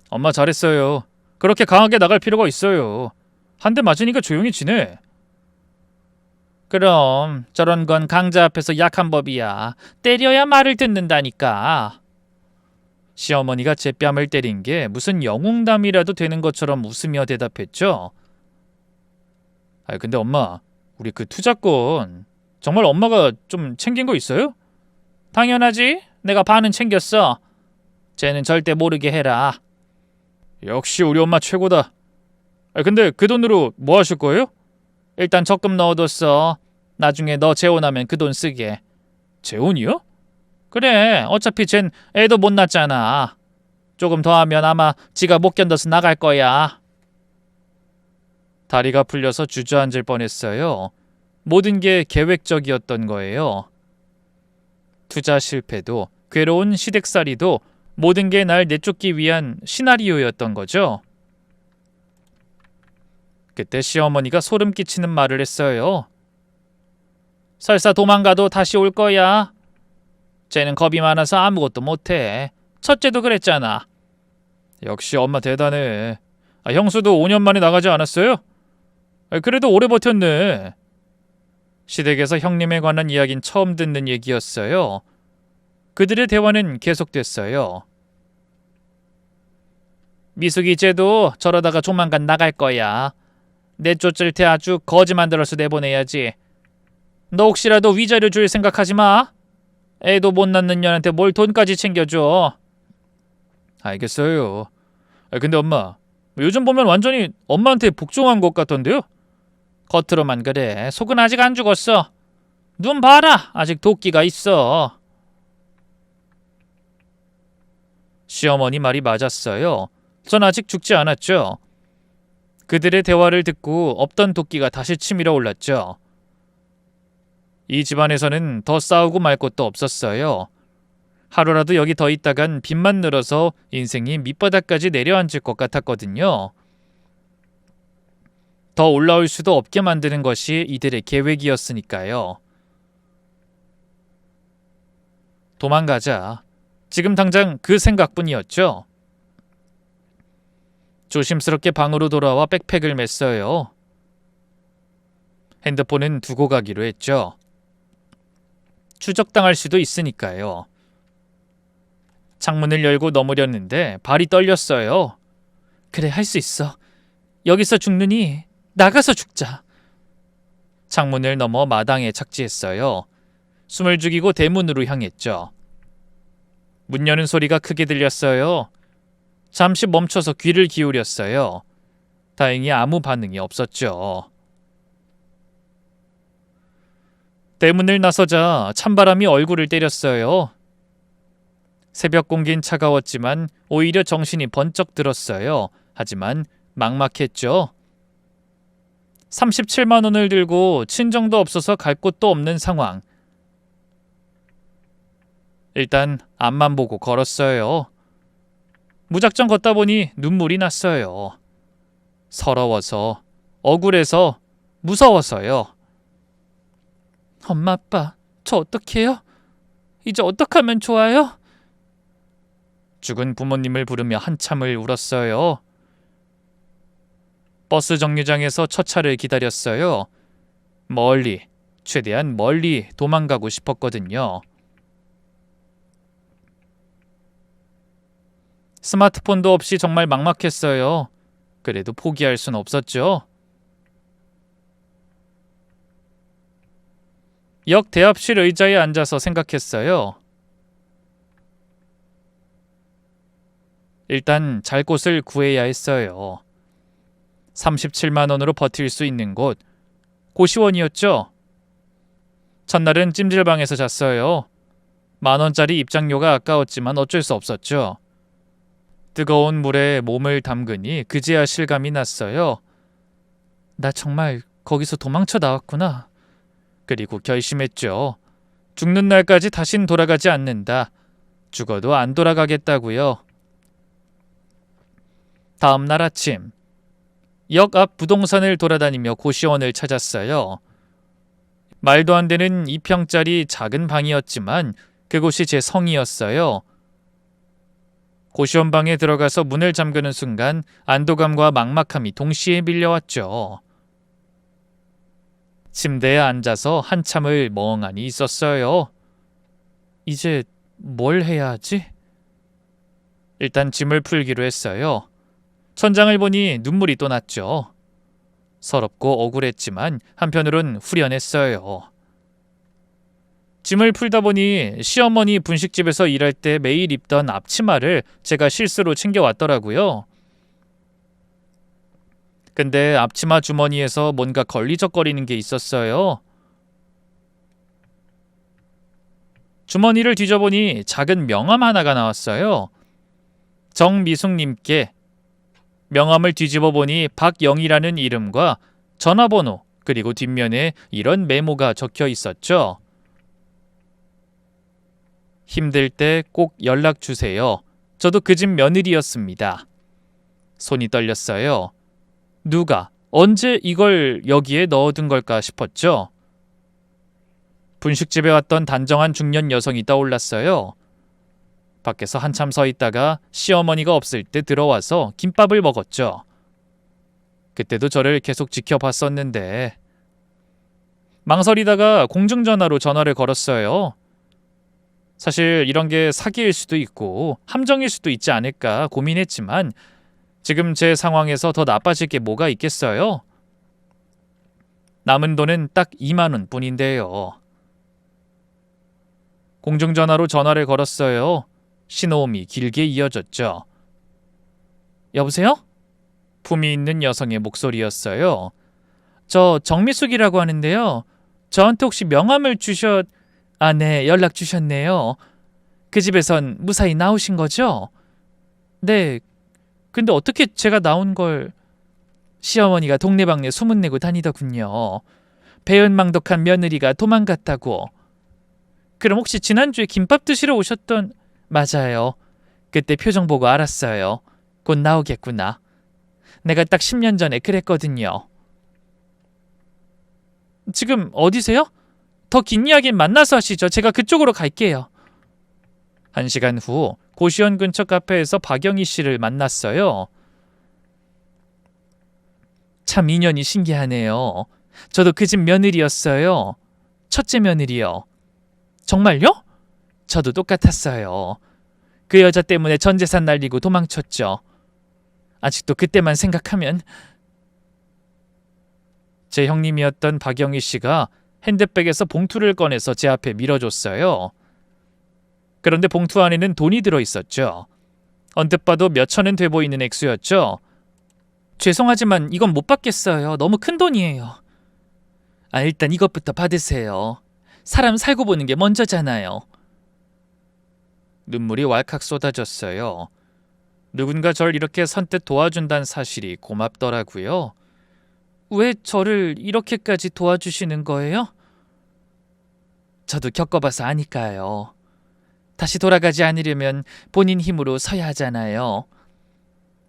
엄마 잘했어요. 그렇게 강하게 나갈 필요가 있어요. 한 대 맞으니까 조용히 지내. 그럼 저런 건 강자 앞에서 약한 법이야. 때려야 말을 듣는다니까. 시어머니가 제 뺨을 때린 게 무슨 영웅담이라도 되는 것처럼 웃으며 대답했죠. 근데 엄마, 우리 그 투자권 정말 엄마가 좀 챙긴 거 있어요? 당연하지. 내가 반은 챙겼어. 쟤는 절대 모르게 해라. 역시 우리 엄마 최고다. 근데 그 돈으로 뭐 하실 거예요? 일단 적금 넣어뒀어. 나중에 너 재혼하면 그 돈 쓰게. 재혼이요? 그래. 어차피 쟨 애도 못 낳잖아. 조금 더 하면 아마 지가 못 견뎌서 나갈 거야. 다리가 풀려서 주저앉을 뻔했어요. 모든 게 계획적이었던 거예요. 투자 실패도, 괴로운 시댁살이도 모든 게 날 내쫓기 위한 시나리오였던 거죠. 그때 시어머니가 소름 끼치는 말을 했어요. 설사 도망가도 다시 올 거야. 쟤는 겁이 많아서 아무것도 못해. 첫째도 그랬잖아. 역시 엄마 대단해. 형수도 5년 만에 나가지 않았어요? 그래도 오래 버텼네. 시댁에서 형님에 관한 이야기는 처음 듣는 얘기였어요. 그들의 대화는 계속됐어요. 미숙이 쟤도 저러다가 조만간 나갈 거야. 내쫓을 테 아주 거지 만들어서 내보내야지. 너 혹시라도 위자료 줄 생각하지 마. 애도 못 낳는 년한테 뭘 돈까지 챙겨줘. 알겠어요. 근데 엄마, 요즘 보면 완전히 엄마한테 복종한 것 같던데요? 겉으로만 그래. 속은 아직 안 죽었어. 눈 봐라. 아직 도끼가 있어. 시어머니 말이 맞았어요. 전 아직 죽지 않았죠. 그들의 대화를 듣고 없던 도끼가 다시 치밀어 올랐죠. 이 집안에서는 더 싸우고 말 것도 없었어요. 하루라도 여기 더 있다간 빚만 늘어서 인생이 밑바닥까지 내려앉을 것 같았거든요. 더 올라올 수도 없게 만드는 것이 이들의 계획이었으니까요. 도망가자. 지금 당장 그 생각뿐이었죠. 조심스럽게 방으로 돌아와 백팩을 맸어요. 핸드폰은 두고 가기로 했죠. 추적당할 수도 있으니까요. 창문을 열고 넘으렸는데 발이 떨렸어요. 그래, 할 수 있어. 여기서 죽느니 나가서 죽자. 창문을 넘어 마당에 착지했어요. 숨을 죽이고 대문으로 향했죠. 문 여는 소리가 크게 들렸어요. 잠시 멈춰서 귀를 기울였어요. 다행히 아무 반응이 없었죠. 대문을 나서자 찬바람이 얼굴을 때렸어요. 새벽 공기는 차가웠지만 오히려 정신이 번쩍 들었어요. 하지만 막막했죠. 37만 원을 들고 친정도 없어서 갈 곳도 없는 상황. 일단 앞만 보고 걸었어요. 무작정 걷다 보니 눈물이 났어요. 서러워서, 억울해서, 무서워서요. 엄마, 아빠, 저 어떡해요? 이제 어떡하면 좋아요? 죽은 부모님을 부르며 한참을 울었어요. 버스 정류장에서 첫 차를 기다렸어요. 멀리, 최대한 멀리 도망가고 싶었거든요. 스마트폰도 없이 정말 막막했어요. 그래도 포기할 순 없었죠. 역 대합실 의자에 앉아서 생각했어요. 일단 잘 곳을 구해야 했어요. 37만 원으로 버틸 수 있는 곳, 고시원이었죠. 첫날은 찜질방에서 잤어요. 10,000원짜리 입장료가 아까웠지만 어쩔 수 없었죠. 뜨거운 물에 몸을 담그니 그제야 실감이 났어요. 나 정말 거기서 도망쳐 나왔구나. 그리고 결심했죠. 죽는 날까지 다신 돌아가지 않는다. 죽어도 안 돌아가겠다고요. 다음 날 아침, 역 앞 부동산을 돌아다니며 고시원을 찾았어요. 말도 안 되는 2평짜리 작은 방이었지만 그곳이 제 성이었어요. 고시원 방에 들어가서 문을 잠그는 순간 안도감과 막막함이 동시에 밀려왔죠. 침대에 앉아서 한참을 멍하니 있었어요. 이제 뭘 해야 하지? 일단 짐을 풀기로 했어요. 천장을 보니 눈물이 또 났죠. 서럽고 억울했지만 한편으론 후련했어요. 짐을 풀다 보니 시어머니 분식집에서 일할 때 매일 입던 앞치마를 제가 실수로 챙겨왔더라고요. 근데 앞치마 주머니에서 뭔가 걸리적거리는 게 있었어요. 주머니를 뒤져보니 작은 명함 하나가 나왔어요. 정미숙님께. 명함을 뒤집어 보니 박영이라는 이름과 전화번호, 그리고 뒷면에 이런 메모가 적혀 있었죠. 힘들 때 꼭 연락 주세요. 저도 그 집 며느리였습니다. 손이 떨렸어요. 누가, 언제 이걸 여기에 넣어둔 걸까 싶었죠. 분식집에 왔던 단정한 중년 여성이 떠올랐어요. 밖에서 한참 서 있다가 시어머니가 없을 때 들어와서 김밥을 먹었죠. 그때도 저를 계속 지켜봤었는데 망설이다가 공중전화로 전화를 걸었어요. 사실 이런 게 사기일 수도 있고 함정일 수도 있지 않을까 고민했지만 지금 제 상황에서 더 나빠질 게 뭐가 있겠어요? 남은 돈은 딱 2만 원 뿐인데요. 공중전화로 전화를 걸었어요. 신호음이 길게 이어졌죠. 여보세요? 품이 있는 여성의 목소리였어요. 저 정미숙이라고 하는데요. 저한테 혹시 명함을 네, 연락 주셨네요. 그 집에선 무사히 나오신 거죠? 네, 근데 어떻게 제가 나온 걸... 시어머니가 동네방네 소문내고 다니더군요. 배은망덕한 며느리가 도망갔다고. 그럼 혹시 지난주에 김밥 드시러 오셨던... 맞아요. 그때 표정 보고 알았어요. 곧 나오겠구나. 내가 딱 10년 전에 그랬거든요. 지금 어디세요? 더 긴 이야기는 만나서 하시죠. 제가 그쪽으로 갈게요. 1시간 후 고시원 근처 카페에서 박영희 씨를 만났어요. 참 인연이 신기하네요. 저도 그 집 며느리였어요. 첫째 며느리요. 정말요? 저도 똑같았어요. 그 여자 때문에 전 재산 날리고 도망쳤죠. 아직도 그때만 생각하면... 제 형님이었던 박영희 씨가 핸드백에서 봉투를 꺼내서 제 앞에 밀어줬어요. 그런데 봉투 안에는 돈이 들어있었죠. 언뜻 봐도 몇 천은 돼 보이는 액수였죠. 죄송하지만 이건 못 받겠어요. 너무 큰 돈이에요. 일단 이것부터 받으세요. 사람 살고 보는 게 먼저잖아요. 눈물이 왈칵 쏟아졌어요. 누군가 절 이렇게 선뜻 도와준다는 사실이 고맙더라고요. 왜 저를 이렇게까지 도와주시는 거예요? 저도 겪어봐서 아니까요. 다시 돌아가지 않으려면 본인 힘으로 서야 하잖아요.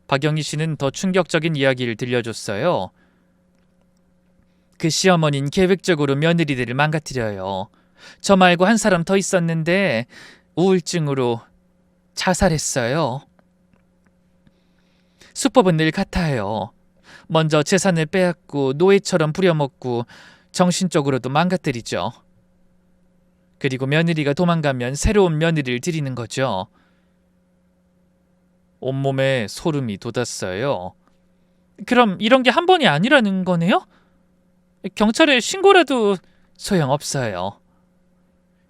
박영희 씨는 더 충격적인 이야기를 들려줬어요. 그 시어머니는 계획적으로 며느리들을 망가뜨려요. 저 말고 한 사람 더 있었는데 우울증으로 자살했어요. 수법은 늘 같아요. 먼저 재산을 빼앗고 노예처럼 부려먹고 정신적으로도 망가뜨리죠. 그리고 며느리가 도망가면 새로운 며느리를 들이는 거죠. 온몸에 소름이 돋았어요. 그럼 이런 게 한 번이 아니라는 거네요? 경찰에 신고라도 소용없어요.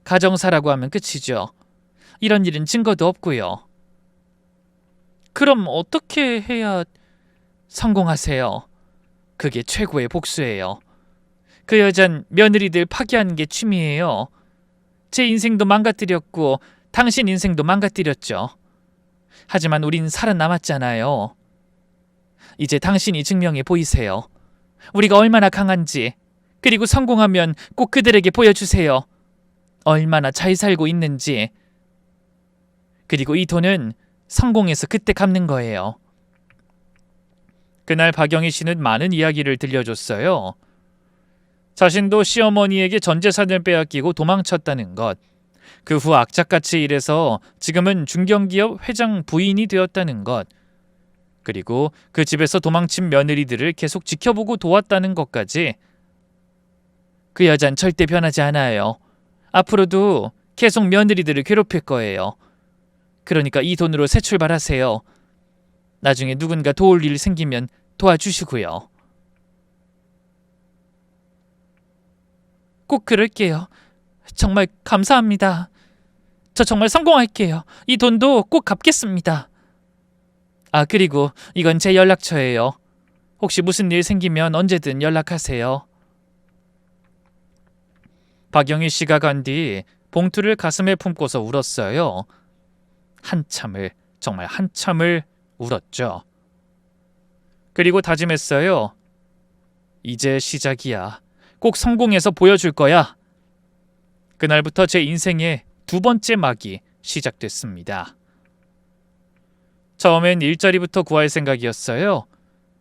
가정사라고 하면 끝이죠. 이런 일은 증거도 없고요. 그럼 어떻게 해야... 성공하세요. 그게 최고의 복수예요. 그 여잔 며느리들 파괴하는 게 취미예요. 제 인생도 망가뜨렸고 당신 인생도 망가뜨렸죠. 하지만 우린 살아남았잖아요. 이제 당신이 증명해 보이세요. 우리가 얼마나 강한지. 그리고 성공하면 꼭 그들에게 보여주세요. 얼마나 잘 살고 있는지. 그리고 이 돈은 성공해서 그때 갚는 거예요. 그날 박영희 씨는 많은 이야기를 들려줬어요. 자신도 시어머니에게 전 재산을 빼앗기고 도망쳤다는 것, 그 후 악착같이 일해서 지금은 중견기업 회장 부인이 되었다는 것, 그리고 그 집에서 도망친 며느리들을 계속 지켜보고 도왔다는 것까지. 그 여잔 절대 변하지 않아요. 앞으로도 계속 며느리들을 괴롭힐 거예요. 그러니까 이 돈으로 새 출발하세요. 나중에 누군가 도울 일 생기면 도와주시고요. 꼭 그럴게요. 정말 감사합니다. 저 정말 성공할게요. 이 돈도 꼭 갚겠습니다. 그리고 이건 제 연락처예요. 혹시 무슨 일 생기면 언제든 연락하세요. 박영희 씨가 간 뒤 봉투를 가슴에 품고서 울었어요. 정말 한참을 울었죠. 그리고 다짐했어요. 이제 시작이야. 꼭 성공해서 보여줄 거야. 그날부터 제 인생의 두 번째 막이 시작됐습니다. 처음엔 일자리부터 구할 생각이었어요.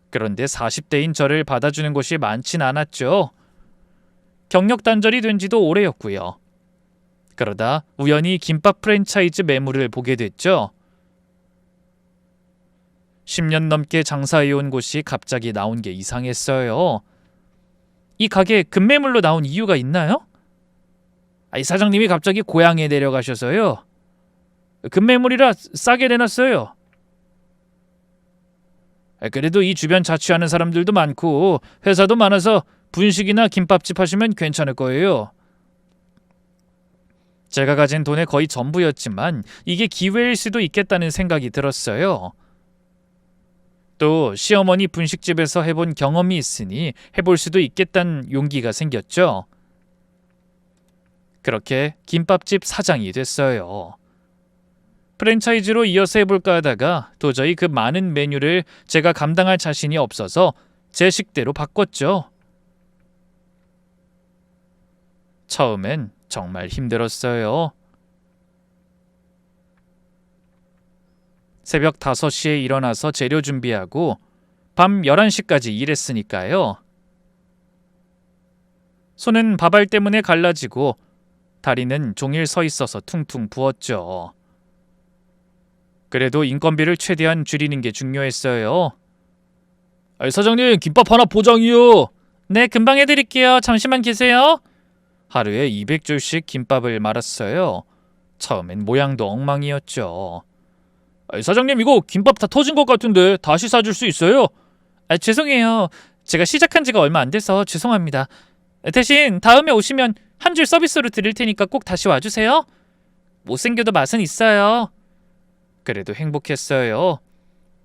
그런데 40대인 저를 받아주는 곳이 많진 않았죠. 경력 단절이 된 지도 오래였고요. 그러다 우연히 김밥 프랜차이즈 매물을 보게 됐죠. 10년 넘게 장사해온 곳이 갑자기 나온 게 이상했어요. 이 가게 급매물로 나온 이유가 있나요? 이 사장님이 갑자기 고향에 내려가셔서요. 급매물이라 싸게 내놨어요. 그래도 이 주변 자취하는 사람들도 많고 회사도 많아서 분식이나 김밥집 하시면 괜찮을 거예요. 제가 가진 돈의 거의 전부였지만 이게 기회일 수도 있겠다는 생각이 들었어요. 또 시어머니 분식집에서 해본 경험이 있으니 해볼 수도 있겠다는 용기가 생겼죠. 그렇게 김밥집 사장이 됐어요. 프랜차이즈로 이어서 해볼까 하다가 도저히 그 많은 메뉴를 제가 감당할 자신이 없어서 제 식대로 바꿨죠. 처음엔 정말 힘들었어요. 새벽 5시에 일어나서 재료 준비하고 밤 11시까지 일했으니까요. 손은 밥알 때문에 갈라지고 다리는 종일 서 있어서 퉁퉁 부었죠. 그래도 인건비를 최대한 줄이는 게 중요했어요. 사장님, 김밥 하나 포장이요. 네, 금방 해드릴게요. 잠시만 계세요. 하루에 200줄씩 김밥을 말았어요. 처음엔 모양도 엉망이었죠. 사장님, 이거 김밥 다 터진 것 같은데 다시 사줄 수 있어요? 죄송해요. 제가 시작한 지가 얼마 안 돼서 죄송합니다. 대신 다음에 오시면 한 줄 서비스로 드릴 테니까 꼭 다시 와주세요. 못생겨도 맛은 있어요. 그래도 행복했어요.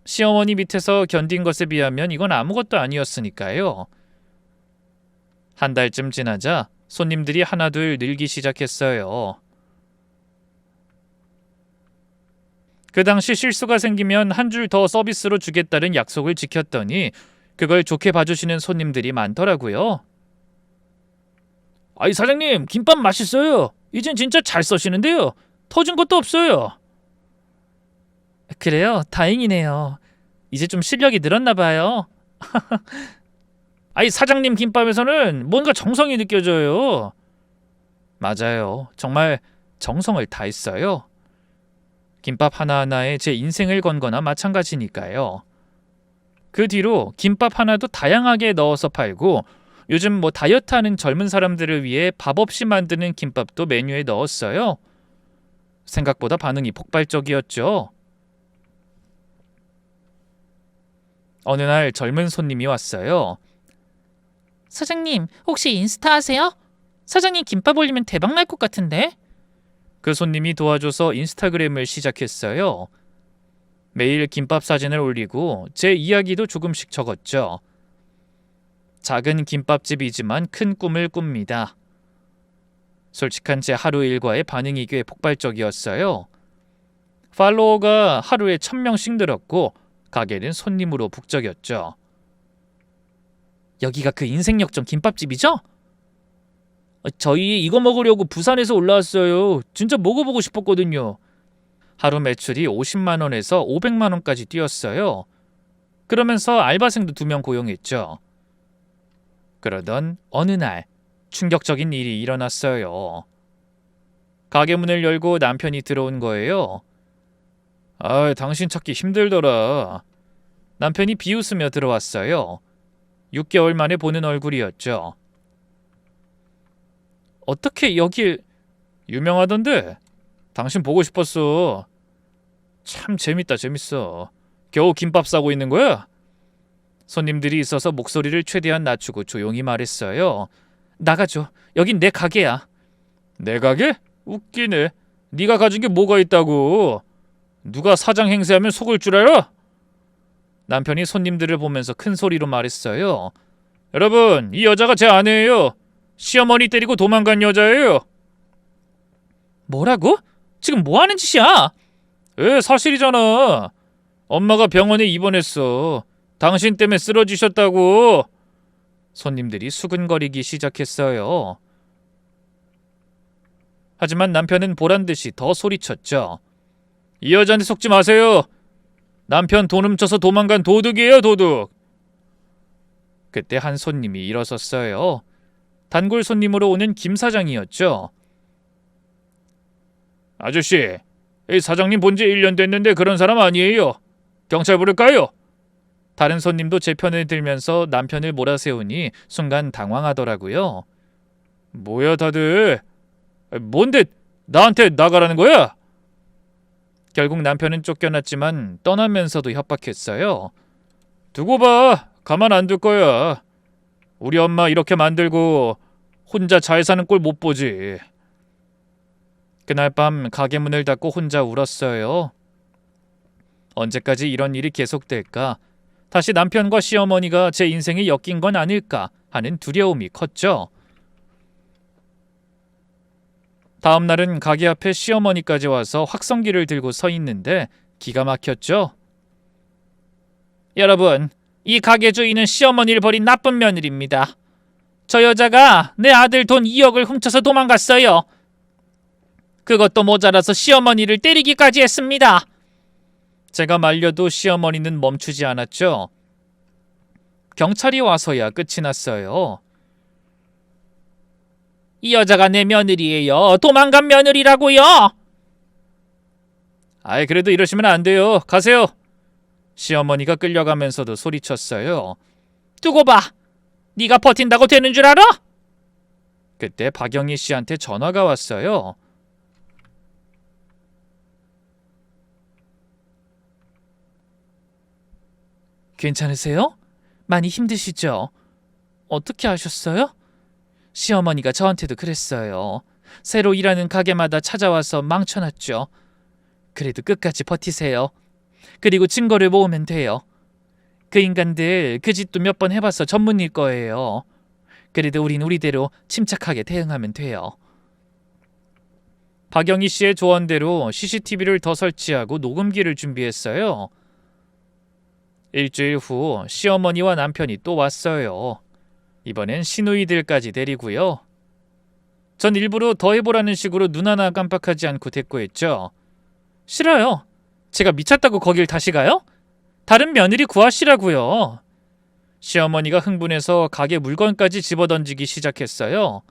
시어머니 밑에서 견딘 것에 비하면 이건 아무것도 아니었으니까요. 한 달쯤 지나자 손님들이 하나둘 늘기 시작했어요. 그 당시 실수가 생기면 한 줄 더 서비스로 주겠다는 약속을 지켰더니 그걸 좋게 봐주시는 손님들이 많더라고요. 사장님, 김밥 맛있어요. 이젠 진짜 잘 써시는데요. 터진 것도 없어요. 그래요? 다행이네요. 이제 좀 실력이 늘었나 봐요. 사장님 김밥에서는 뭔가 정성이 느껴져요. 맞아요. 정말 정성을 다했어요. 김밥 하나하나에 제 인생을 건 거나 마찬가지니까요. 그 뒤로 김밥 하나도 다양하게 넣어서 팔고 요즘 다이어트하는 젊은 사람들을 위해 밥 없이 만드는 김밥도 메뉴에 넣었어요. 생각보다 반응이 폭발적이었죠. 어느 날 젊은 손님이 왔어요. 사장님, 혹시 인스타 하세요? 사장님 김밥 올리면 대박 날 것 같은데? 그 손님이 도와줘서 인스타그램을 시작했어요. 매일 김밥 사진을 올리고 제 이야기도 조금씩 적었죠. 작은 김밥집이지만 큰 꿈을 꿉니다. 솔직한 제 하루 일과의 반응이 꽤 폭발적이었어요. 팔로워가 하루에 1000명씩 늘었고 가게는 손님으로 북적였죠. 여기가 그 인생역전 김밥집이죠? 저희 이거 먹으려고 부산에서 올라왔어요. 진짜 먹어보고 싶었거든요. 하루 매출이 50만 원에서 500만 원까지 뛰었어요. 그러면서 알바생도 2명 고용했죠. 그러던 어느 날 충격적인 일이 일어났어요. 가게 문을 열고 남편이 들어온 거예요. 당신 찾기 힘들더라. 남편이 비웃으며 들어왔어요. 6개월 만에 보는 얼굴이었죠. 어떻게 여길... 유명하던데? 당신 보고 싶었어. 참 재밌어. 겨우 김밥 싸고 있는 거야? 손님들이 있어서 목소리를 최대한 낮추고 조용히 말했어요. 나가줘. 여긴 내 가게야. 내 가게? 웃기네. 네가 가진 게 뭐가 있다고. 누가 사장 행세하면 속을 줄 알아? 남편이 손님들을 보면서 큰 소리로 말했어요. 여러분, 이 여자가 제 아내예요. 시어머니 때리고 도망간 여자예요. 뭐라고? 지금 뭐 하는 짓이야? 사실이잖아. 엄마가 병원에 입원했어. 당신 때문에 쓰러지셨다고. 손님들이 수근거리기 시작했어요. 하지만 남편은 보란듯이 더 소리쳤죠. 이 여자한테 속지 마세요. 남편 돈 훔쳐서 도망간 도둑이에요, 도둑. 그때 한 손님이 일어섰어요. 단골 손님으로 오는 김 사장이었죠. 아저씨, 이 사장님 본 지 1년 됐는데 그런 사람 아니에요. 경찰 부를까요? 다른 손님도 제 편을 들면서 남편을 몰아세우니 순간 당황하더라고요. 뭐야 다들. 뭔데 나한테 나가라는 거야? 결국 남편은 쫓겨났지만 떠나면서도 협박했어요. 두고 봐. 가만 안 둘 거야. 우리 엄마 이렇게 만들고 혼자 잘 사는 꼴 못 보지. 그날 밤 가게 문을 닫고 혼자 울었어요. 언제까지 이런 일이 계속될까? 다시 남편과 시어머니가 제 인생에 엮인 건 아닐까 하는 두려움이 컸죠. 다음 날은 가게 앞에 시어머니까지 와서 확성기를 들고 서 있는데 기가 막혔죠. 여러분, 이 가게 주인은 시어머니를 버린 나쁜 며느리입니다. 저 여자가 내 아들 돈 2억을 훔쳐서 도망갔어요. 그것도 모자라서 시어머니를 때리기까지 했습니다. 제가 말려도 시어머니는 멈추지 않았죠. 경찰이 와서야 끝이 났어요. 이 여자가 내 며느리예요. 도망간 며느리라고요. 아이, 그래도 이러시면 안 돼요. 가세요. 시어머니가 끌려가면서도 소리쳤어요. 두고 봐. 네가 버틴다고 되는 줄 알아? 그때 박영희 씨한테 전화가 왔어요. 괜찮으세요? 많이 힘드시죠? 어떻게 하셨어요? 시어머니가 저한테도 그랬어요. 새로 일하는 가게마다 찾아와서 망쳐놨죠. 그래도 끝까지 버티세요. 그리고 증거를 모으면 돼요. 그 인간들 그 짓도 몇 번 해봐서 전문일 거예요. 그래도 우린 우리대로 침착하게 대응하면 돼요. 박영희 씨의 조언대로 CCTV를 더 설치하고 녹음기를 준비했어요. 일주일 후 시어머니와 남편이 또 왔어요. 이번엔 시누이들까지 데리고요. 전 일부러 더 해보라는 식으로 눈 하나 깜빡하지 않고 대꾸했죠. 싫어요. 제가 미쳤다고 거길 다시 가요? 다른 며느리 구하시라고요. 시어머니가 흥분해서 가게 물건까지 집어던지기 시작했어요.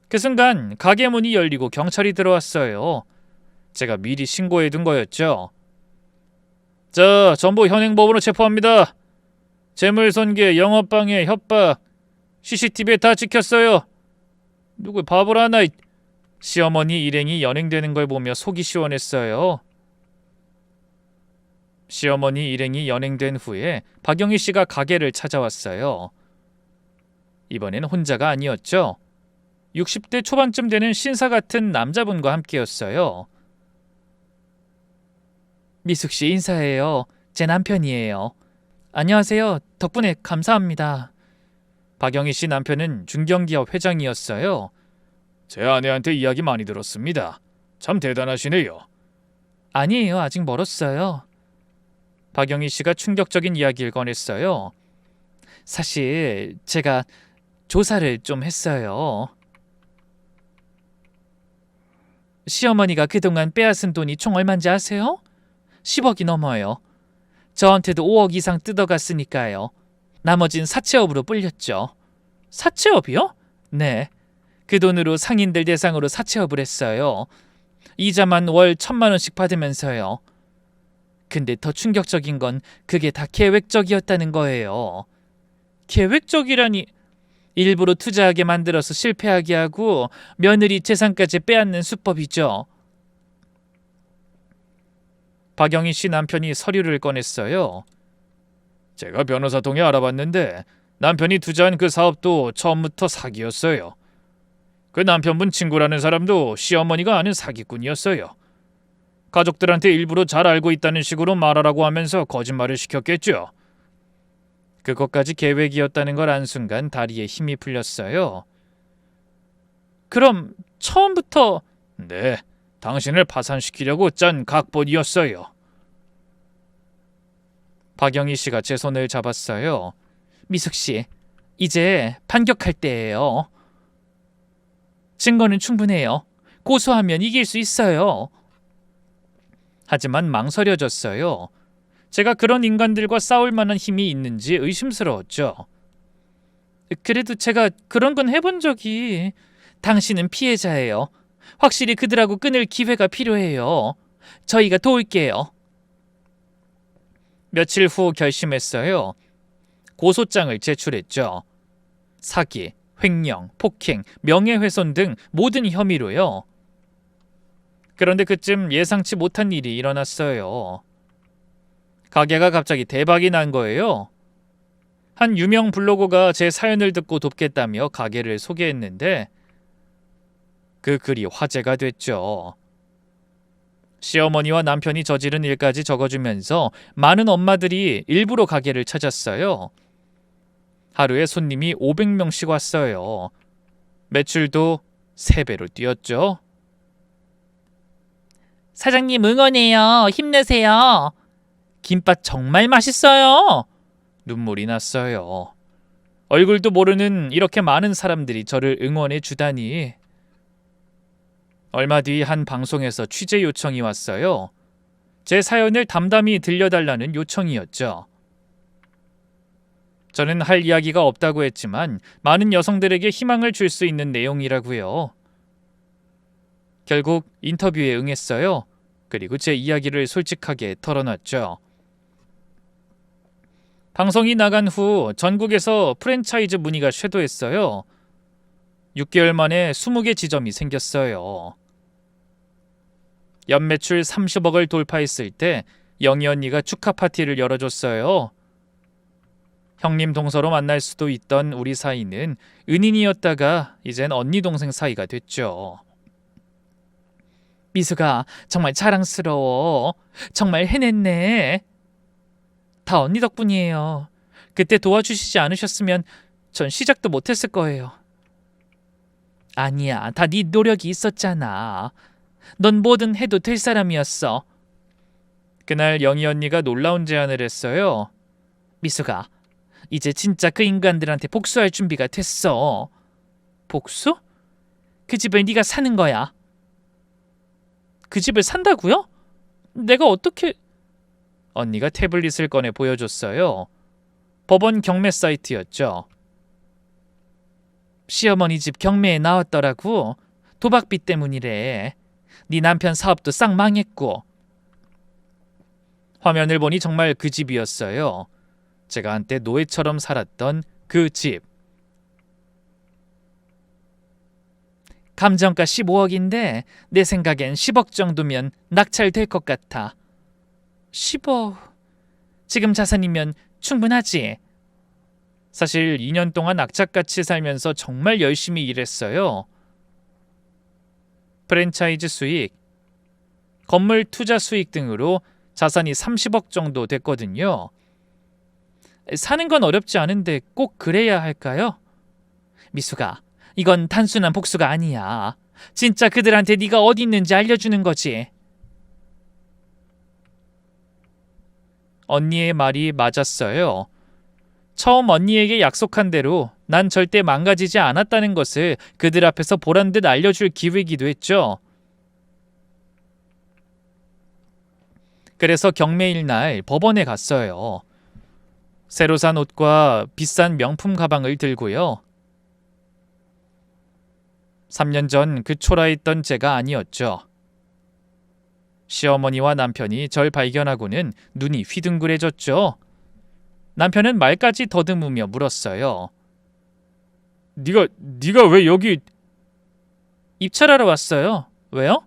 그 순간 가게 문이 열리고 경찰이 들어왔어요. 제가 미리 신고해둔 거였죠. 자, 전부 현행법으로 체포합니다. 재물손괴, 영업방해, 협박, CCTV에 다 찍혔어요. 누구 바보라나. 시어머니 일행이 연행되는 걸 보며 속이 시원했어요. 시어머니 일행이 연행된 후에 박영희 씨가 가게를 찾아왔어요. 이번엔 혼자가 아니었죠. 60대 초반쯤 되는 신사 같은 남자분과 함께였어요. 미숙 씨 인사해요. 제 남편이에요. 안녕하세요. 덕분에 감사합니다. 박영희 씨 남편은 중견기업 회장이었어요. 제 아내한테 이야기 많이 들었습니다. 참 대단하시네요. 아니에요. 아직 멀었어요. 박영희 씨가 충격적인 이야기를 꺼냈어요. 사실 제가 조사를 좀 했어요. 시어머니가 그동안 빼앗은 돈이 총 얼마인지 아세요? 10억이 넘어요. 저한테도 5억 이상 뜯어갔으니까요. 나머진 사채업으로 불렸죠. 사채업이요? 네. 그 돈으로 상인들 대상으로 사채업을 했어요. 이자만 월 1,000만 원씩 받으면서요. 근데 더 충격적인 건 그게 다 계획적이었다는 거예요. 계획적이라니. 일부러 투자하게 만들어서 실패하게 하고 며느리 재산까지 빼앗는 수법이죠. 박영희 씨 남편이 서류를 꺼냈어요. 제가 변호사 통해 알아봤는데 남편이 투자한 그 사업도 처음부터 사기였어요. 그 남편분 친구라는 사람도 시어머니가 아는 사기꾼이었어요. 가족들한테 일부러 잘 알고 있다는 식으로 말하라고 하면서 거짓말을 시켰겠죠. 그것까지 계획이었다는 걸 안 순간 다리에 힘이 풀렸어요. 그럼 처음부터... 네, 당신을 파산시키려고 짠 각본이었어요. 박영희 씨가 제 손을 잡았어요. 미숙 씨, 이제 반격할 때예요. 증거는 충분해요. 고소하면 이길 수 있어요. 하지만 망설여졌어요. 제가 그런 인간들과 싸울 만한 힘이 있는지 의심스러웠죠. 그래도 제가 그런 건 해본 적이... 당신은 피해자예요. 확실히 그들하고 끊을 기회가 필요해요. 저희가 도울게요. 며칠 후 결심했어요. 고소장을 제출했죠. 사기, 횡령, 폭행, 명예훼손 등 모든 혐의로요. 그런데 그쯤 예상치 못한 일이 일어났어요. 가게가 갑자기 대박이 난 거예요. 한 유명 블로거가 제 사연을 듣고 돕겠다며 가게를 소개했는데 그 글이 화제가 됐죠. 시어머니와 남편이 저지른 일까지 적어주면서 많은 엄마들이 일부러 가게를 찾았어요. 하루에 손님이 500명씩 왔어요. 매출도 3배로 뛰었죠. 사장님 응원해요. 힘내세요. 김밥 정말 맛있어요. 눈물이 났어요. 얼굴도 모르는 이렇게 많은 사람들이 저를 응원해 주다니. 얼마 뒤 한 방송에서 취재 요청이 왔어요. 제 사연을 담담히 들려달라는 요청이었죠. 저는 할 이야기가 없다고 했지만 많은 여성들에게 희망을 줄 수 있는 내용이라고요. 결국 인터뷰에 응했어요. 그리고 제 이야기를 솔직하게 털어놨죠. 방송이 나간 후 전국에서 프랜차이즈 문의가 쇄도했어요. 6개월 만에 20개 지점이 생겼어요. 연매출 30억을 돌파했을 때 영희 언니가 축하 파티를 열어줬어요. 형님 동서로 만날 수도 있던 우리 사이는 은인이었다가 이젠 언니 동생 사이가 됐죠. 미수가 정말 자랑스러워. 정말 해냈네. 다 언니 덕분이에요. 그때 도와주시지 않으셨으면 전 시작도 못했을 거예요. 아니야, 다 네 노력이 있었잖아. 넌 뭐든 해도 될 사람이었어. 그날 영희 언니가 놀라운 제안을 했어요. 미수가, 이제 진짜 그 인간들한테 복수할 준비가 됐어. 복수? 그 집을 네가 사는 거야. 그 집을 산다고요? 내가 어떻게... 언니가 태블릿을 꺼내 보여줬어요. 법원 경매 사이트였죠. 시어머니 집 경매에 나왔더라고. 도박비 때문이래. 네 남편 사업도 싹 망했고. 화면을 보니 정말 그 집이었어요. 제가 한때 노예처럼 살았던 그 집. 감정가 15억인데 내 생각엔 10억 정도면 낙찰될 것 같아. 10억... 지금 자산이면 충분하지. 사실 2년 동안 악착같이 살면서 정말 열심히 일했어요. 프랜차이즈 수익, 건물 투자 수익 등으로 자산이 30억 정도 됐거든요. 사는 건 어렵지 않은데 꼭 그래야 할까요? 미수가, 이건 단순한 복수가 아니야. 진짜 그들한테 네가 어디 있는지 알려주는 거지. 언니의 말이 맞았어요. 처음 언니에게 약속한 대로 난 절대 망가지지 않았다는 것을 그들 앞에서 보란듯 알려줄 기회이기도 했죠. 그래서 경매일 날 법원에 갔어요. 새로 산 옷과 비싼 명품 가방을 들고요. 3년 전 그 초라했던 제가 아니었죠. 시어머니와 남편이 절 발견하고는 눈이 휘둥그레졌죠. 남편은 말까지 더듬으며 물었어요. 네가 왜 여기... 입찰하러 왔어요. 왜요?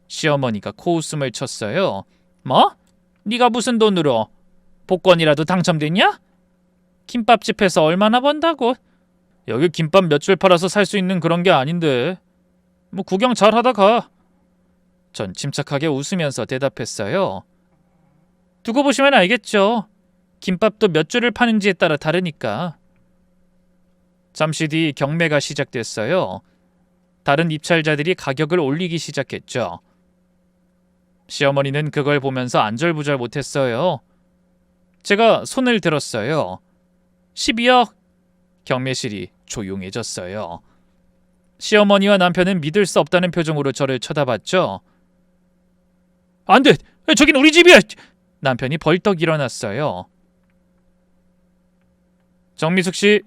시어머니가 코웃음을 쳤어요. 뭐? 네가 무슨 돈으로? 복권이라도 당첨됐냐? 김밥집에서 얼마나 번다고? 여기 김밥 몇 줄 팔아서 살 수 있는 그런 게 아닌데. 뭐 구경 잘하다 가. 전 침착하게 웃으면서 대답했어요. 두고 보시면 알겠죠. 김밥도 몇 줄을 파는지에 따라 다르니까. 잠시 뒤 경매가 시작됐어요. 다른 입찰자들이 가격을 올리기 시작했죠. 시어머니는 그걸 보면서 안절부절 못했어요. 제가 손을 들었어요. 12억. 경매실이 조용해졌어요. 시어머니와 남편은 믿을 수 없다는 표정으로 저를 쳐다봤죠. 안 돼! 저긴 우리 집이야! 남편이 벌떡 일어났어요. 정미숙 씨,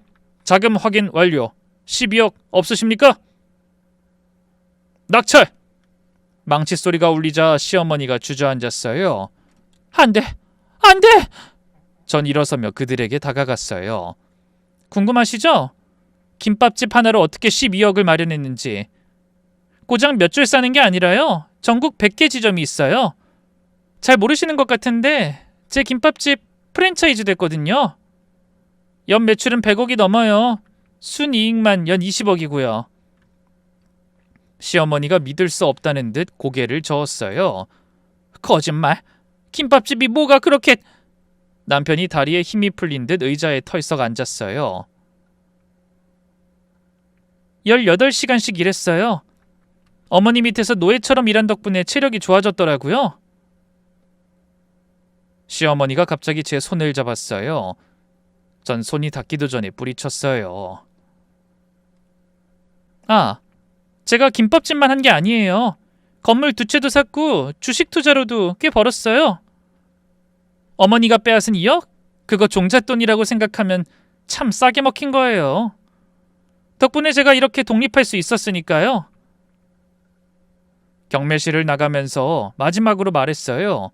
자금 확인 완료. 12억 없으십니까? 낙찰! 망치 소리가 울리자 시어머니가 주저앉았어요. 안 돼! 안 돼! 전 일어서며 그들에게 다가갔어요. 궁금하시죠? 김밥집 하나로 어떻게 12억을 마련했는지. 고작 몇 줄 싸는 게 아니라요. 전국 100개 지점이 있어요. 잘 모르시는 것 같은데 제 김밥집 프랜차이즈 됐거든요. 연 매출은 100억이 넘어요. 순이익만 연 20억이고요. 시어머니가 믿을 수 없다는 듯 고개를 저었어요. 거짓말. 김밥집이 뭐가 그렇게... 남편이 다리에 힘이 풀린 듯 의자에 털썩 앉았어요. 18시간씩 일했어요. 어머니 밑에서 노예처럼 일한 덕분에 체력이 좋아졌더라고요. 시어머니가 갑자기 제 손을 잡았어요. 전 손이 닿기도 전에 뿌리쳤어요. 아, 제가 김밥집만 한 게 아니에요. 건물 2채도 샀고 주식 투자로도 꽤 벌었어요. 어머니가 빼앗은 2억? 그거 종잣돈이라고 생각하면 참 싸게 먹힌 거예요. 덕분에 제가 이렇게 독립할 수 있었으니까요. 경매실을 나가면서 마지막으로 말했어요.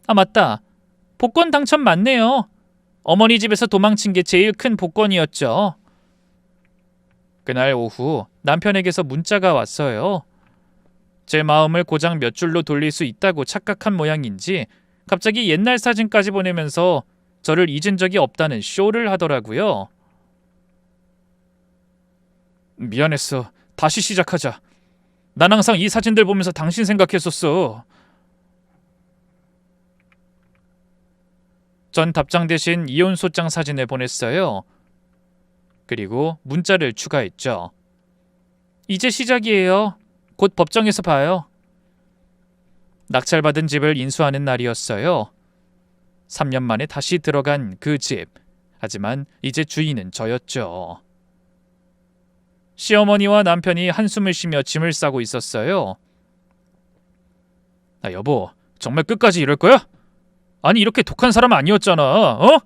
아, 맞다. 복권 당첨 맞네요. 어머니 집에서 도망친 게 제일 큰 복권이었죠. 그날 오후 남편에게서 문자가 왔어요. 제 마음을 고작 몇 줄로 돌릴 수 있다고 착각한 모양인지 갑자기 옛날 사진까지 보내면서 저를 잊은 적이 없다는 쇼를 하더라고요. 미안했어. 다시 시작하자. 난 항상 이 사진들 보면서 당신 생각했었어. 전 답장 대신 이혼 소장 사진을 보냈어요. 그리고 문자를 추가했죠. 이제 시작이에요. 곧 법정에서 봐요. 낙찰받은 집을 인수하는 날이었어요. 3년 만에 다시 들어간 그 집. 하지만 이제 주인은 저였죠. 시어머니와 남편이 한숨을 쉬며 짐을 싸고 있었어요. 아, 여보, 정말 끝까지 이럴 거야? 아니, 이렇게 독한 사람 아니었잖아, 어?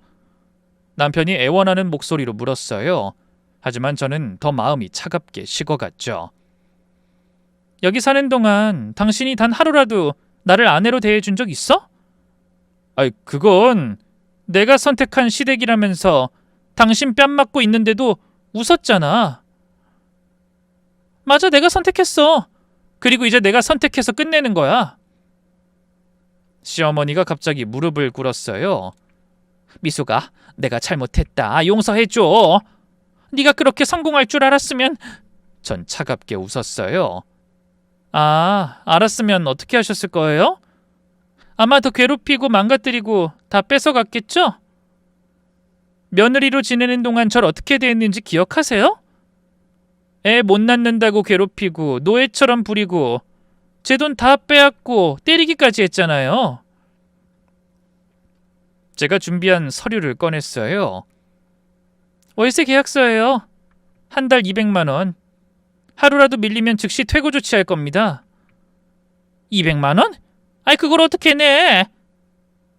남편이 애원하는 목소리로 물었어요. 하지만 저는 더 마음이 차갑게 식어갔죠. 여기 사는 동안 당신이 단 하루라도 나를 아내로 대해준 적 있어? 아이, 그건 내가 선택한 시댁이라면서 당신 뺨 맞고 있는데도 웃었잖아. 맞아, 내가 선택했어. 그리고 이제 내가 선택해서 끝내는 거야. 시어머니가 갑자기 무릎을 꿇었어요. 미수가, 내가 잘못했다. 용서해줘. 네가 그렇게 성공할 줄 알았으면... 전 차갑게 웃었어요. 아, 알았으면 어떻게 하셨을 거예요? 아마 더 괴롭히고 망가뜨리고 다 뺏어갔겠죠? 며느리로 지내는 동안 절 어떻게 대했는지 기억하세요? 애 못 낳는다고 괴롭히고 노예처럼 부리고 제 돈 다 빼앗고 때리기까지 했잖아요. 제가 준비한 서류를 꺼냈어요. 월세 계약서예요. 한 달 200만 원. 하루라도 밀리면 즉시 퇴고 조치할 겁니다. 200만 원? 아이, 그걸 어떻게 내?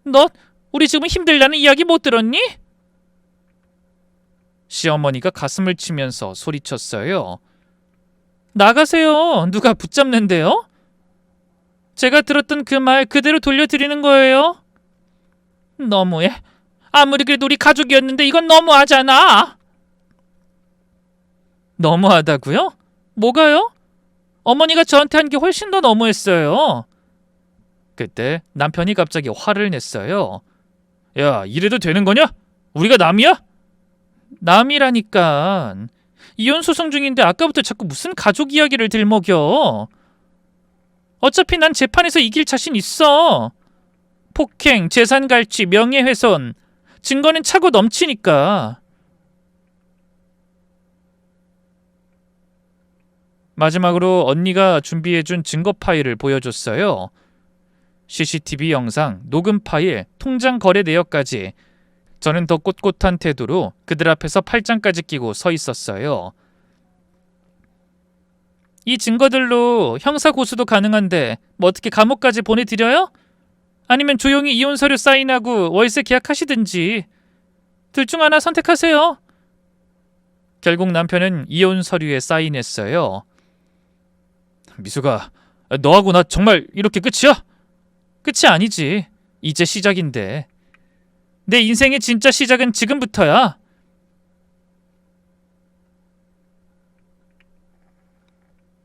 너 우리 지금 힘들다는 이야기 못 들었니? 시어머니가 가슴을 치면서 소리쳤어요. 나가세요. 누가 붙잡는데요? 제가 들었던 그 말 그대로 돌려드리는 거예요. 너무해. 아무리 그래도 우리 가족이었는데 이건 너무하잖아. 너무하다고요? 뭐가요? 어머니가 저한테 한 게 훨씬 더 너무했어요. 그때 남편이 갑자기 화를 냈어요. 야, 이래도 되는 거냐? 우리가 남이야? 남이라니까. 이혼 소송 중인데 아까부터 자꾸 무슨 가족 이야기를 들먹여. 어차피 난 재판에서 이길 자신 있어. 폭행, 재산 갈취, 명예훼손. 증거는 차고 넘치니까. 마지막으로 언니가 준비해준 증거 파일을 보여줬어요. CCTV 영상, 녹음 파일, 통장 거래 내역까지. 저는 더 꼿꼿한 태도로 그들 앞에서 팔짱까지 끼고 서 있었어요. 이 증거들로 형사 고소도 가능한데 뭐 어떻게 감옥까지 보내드려요? 아니면 조용히 이혼 서류 사인하고 월세 계약하시든지. 둘 중 하나 선택하세요. 결국 남편은 이혼 서류에 사인했어요. 미수가, 너하고 나 정말 이렇게 끝이야? 끝이 아니지. 이제 시작인데. 내 인생의 진짜 시작은 지금부터야.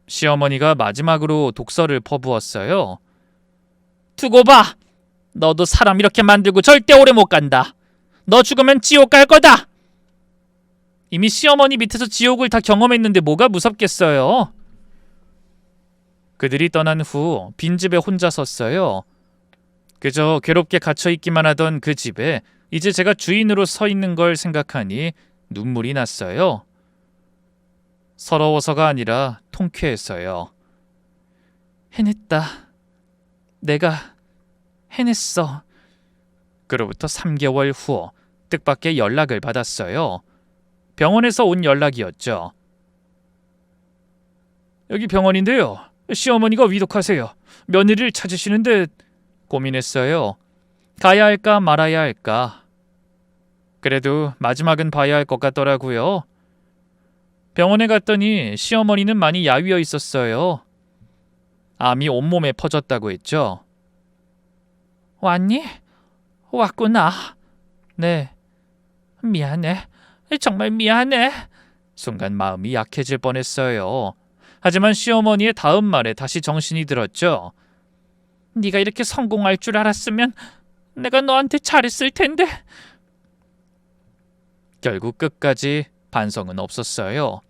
시어머니가 마지막으로 독서를 퍼부었어요. 두고 봐. 너도 사람 이렇게 만들고 절대 오래 못 간다. 너 죽으면 지옥 갈 거다. 이미 시어머니 밑에서 지옥을 다 경험했는데 뭐가 무섭겠어요. 그들이 떠난 후 빈집에 혼자 섰어요. 그저 괴롭게 갇혀 있기만 하던 그 집에 이제 제가 주인으로 서 있는 걸 생각하니 눈물이 났어요. 서러워서가 아니라 통쾌해서요. 해냈다. 내가 해냈어. 그로부터 3개월 후 뜻밖의 연락을 받았어요. 병원에서 온 연락이었죠. 여기 병원인데요. 시어머니가 위독하세요. 며느리를 찾으시는데 고민했어요. 가야 할까 말아야 할까. 그래도 마지막은 봐야 할 것 같더라고요. 병원에 갔더니 시어머니는 많이 야위어 있었어요. 암이 온몸에 퍼졌다고 했죠. 왔니? 왔구나. 네. 미안해. 정말 미안해. 순간 마음이 약해질 뻔했어요. 하지만 시어머니의 다음 말에 다시 정신이 들었죠. 네가 이렇게 성공할 줄 알았으면 내가 너한테 잘했을 텐데. 결국 끝까지 반성은 없었어요.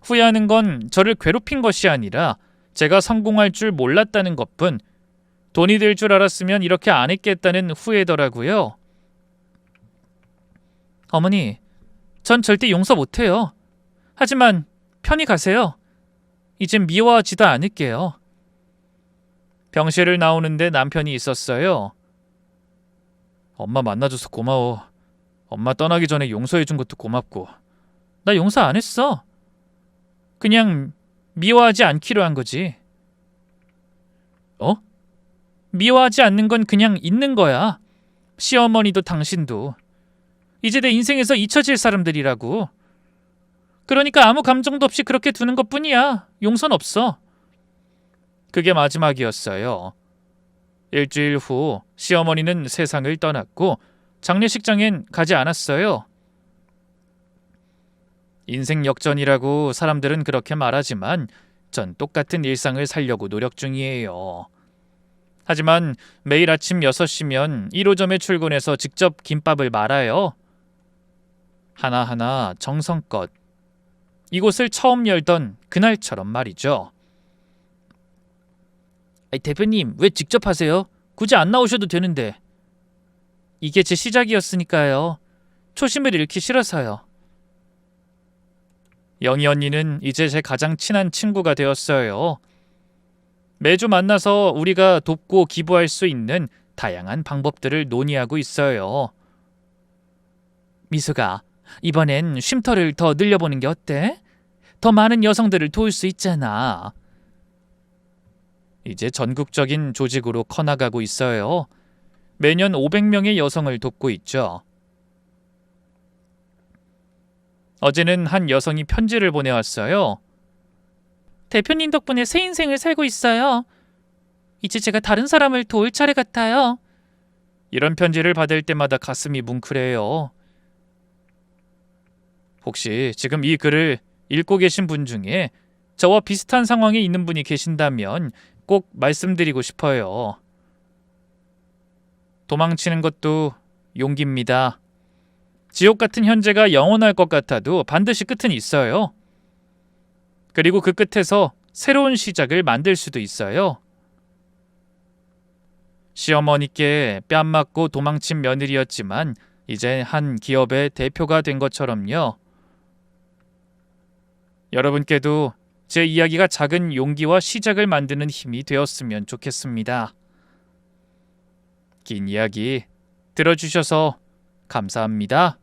후회하는 건 저를 괴롭힌 것이 아니라 제가 성공할 줄 몰랐다는 것뿐, 돈이 될 줄 알았으면 이렇게 안 했겠다는 후회더라고요. 어머니, 전 절대 용서 못해요. 하지만 편히 가세요. 이젠 미워하지도 않을게요. 병실을 나오는데 남편이 있었어요. 엄마 만나줘서 고마워. 엄마 떠나기 전에 용서해준 것도 고맙고. 나 용서 안 했어. 그냥 미워하지 않기로 한 거지. 어? 미워하지 않는 건 그냥 있는 거야. 시어머니도 당신도. 이제 내 인생에서 잊혀질 사람들이라고. 그러니까 아무 감정도 없이 그렇게 두는 것뿐이야. 용서는 없어. 그게 마지막이었어요. 일주일 후 시어머니는 세상을 떠났고 장례식장엔 가지 않았어요. 인생 역전이라고 사람들은 그렇게 말하지만 전 똑같은 일상을 살려고 노력 중이에요. 하지만 매일 아침 6시면 1호점에 출근해서 직접 김밥을 말아요. 하나하나 정성껏. 이곳을 처음 열던 그날처럼 말이죠. 대표님, 왜 직접 하세요? 굳이 안 나오셔도 되는데. 이게 제 시작이었으니까요. 초심을 잃기 싫어서요. 영희 언니는 이제 제 가장 친한 친구가 되었어요. 매주 만나서 우리가 돕고 기부할 수 있는 다양한 방법들을 논의하고 있어요. 미수가, 이번엔 쉼터를 더 늘려보는 게 어때? 더 많은 여성들을 도울 수 있잖아. 이제 전국적인 조직으로 커나가고 있어요. 매년 500명의 여성을 돕고 있죠. 어제는 한 여성이 편지를 보내왔어요. 대표님 덕분에 새 인생을 살고 있어요. 이제 제가 다른 사람을 도울 차례 같아요. 이런 편지를 받을 때마다 가슴이 뭉클해요. 혹시 지금 이 글을 읽고 계신 분 중에 저와 비슷한 상황에 있는 분이 계신다면 꼭 말씀드리고 싶어요. 도망치는 것도 용기입니다. 지옥 같은 현재가 영원할 것 같아도 반드시 끝은 있어요. 그리고 그 끝에서 새로운 시작을 만들 수도 있어요. 시어머니께 뺨 맞고 도망친 며느리였지만 이제 한 기업의 대표가 된 것처럼요. 여러분께도 제 이야기가 작은 용기와 시작을 만드는 힘이 되었으면 좋겠습니다. 긴 이야기 들어주셔서 감사합니다.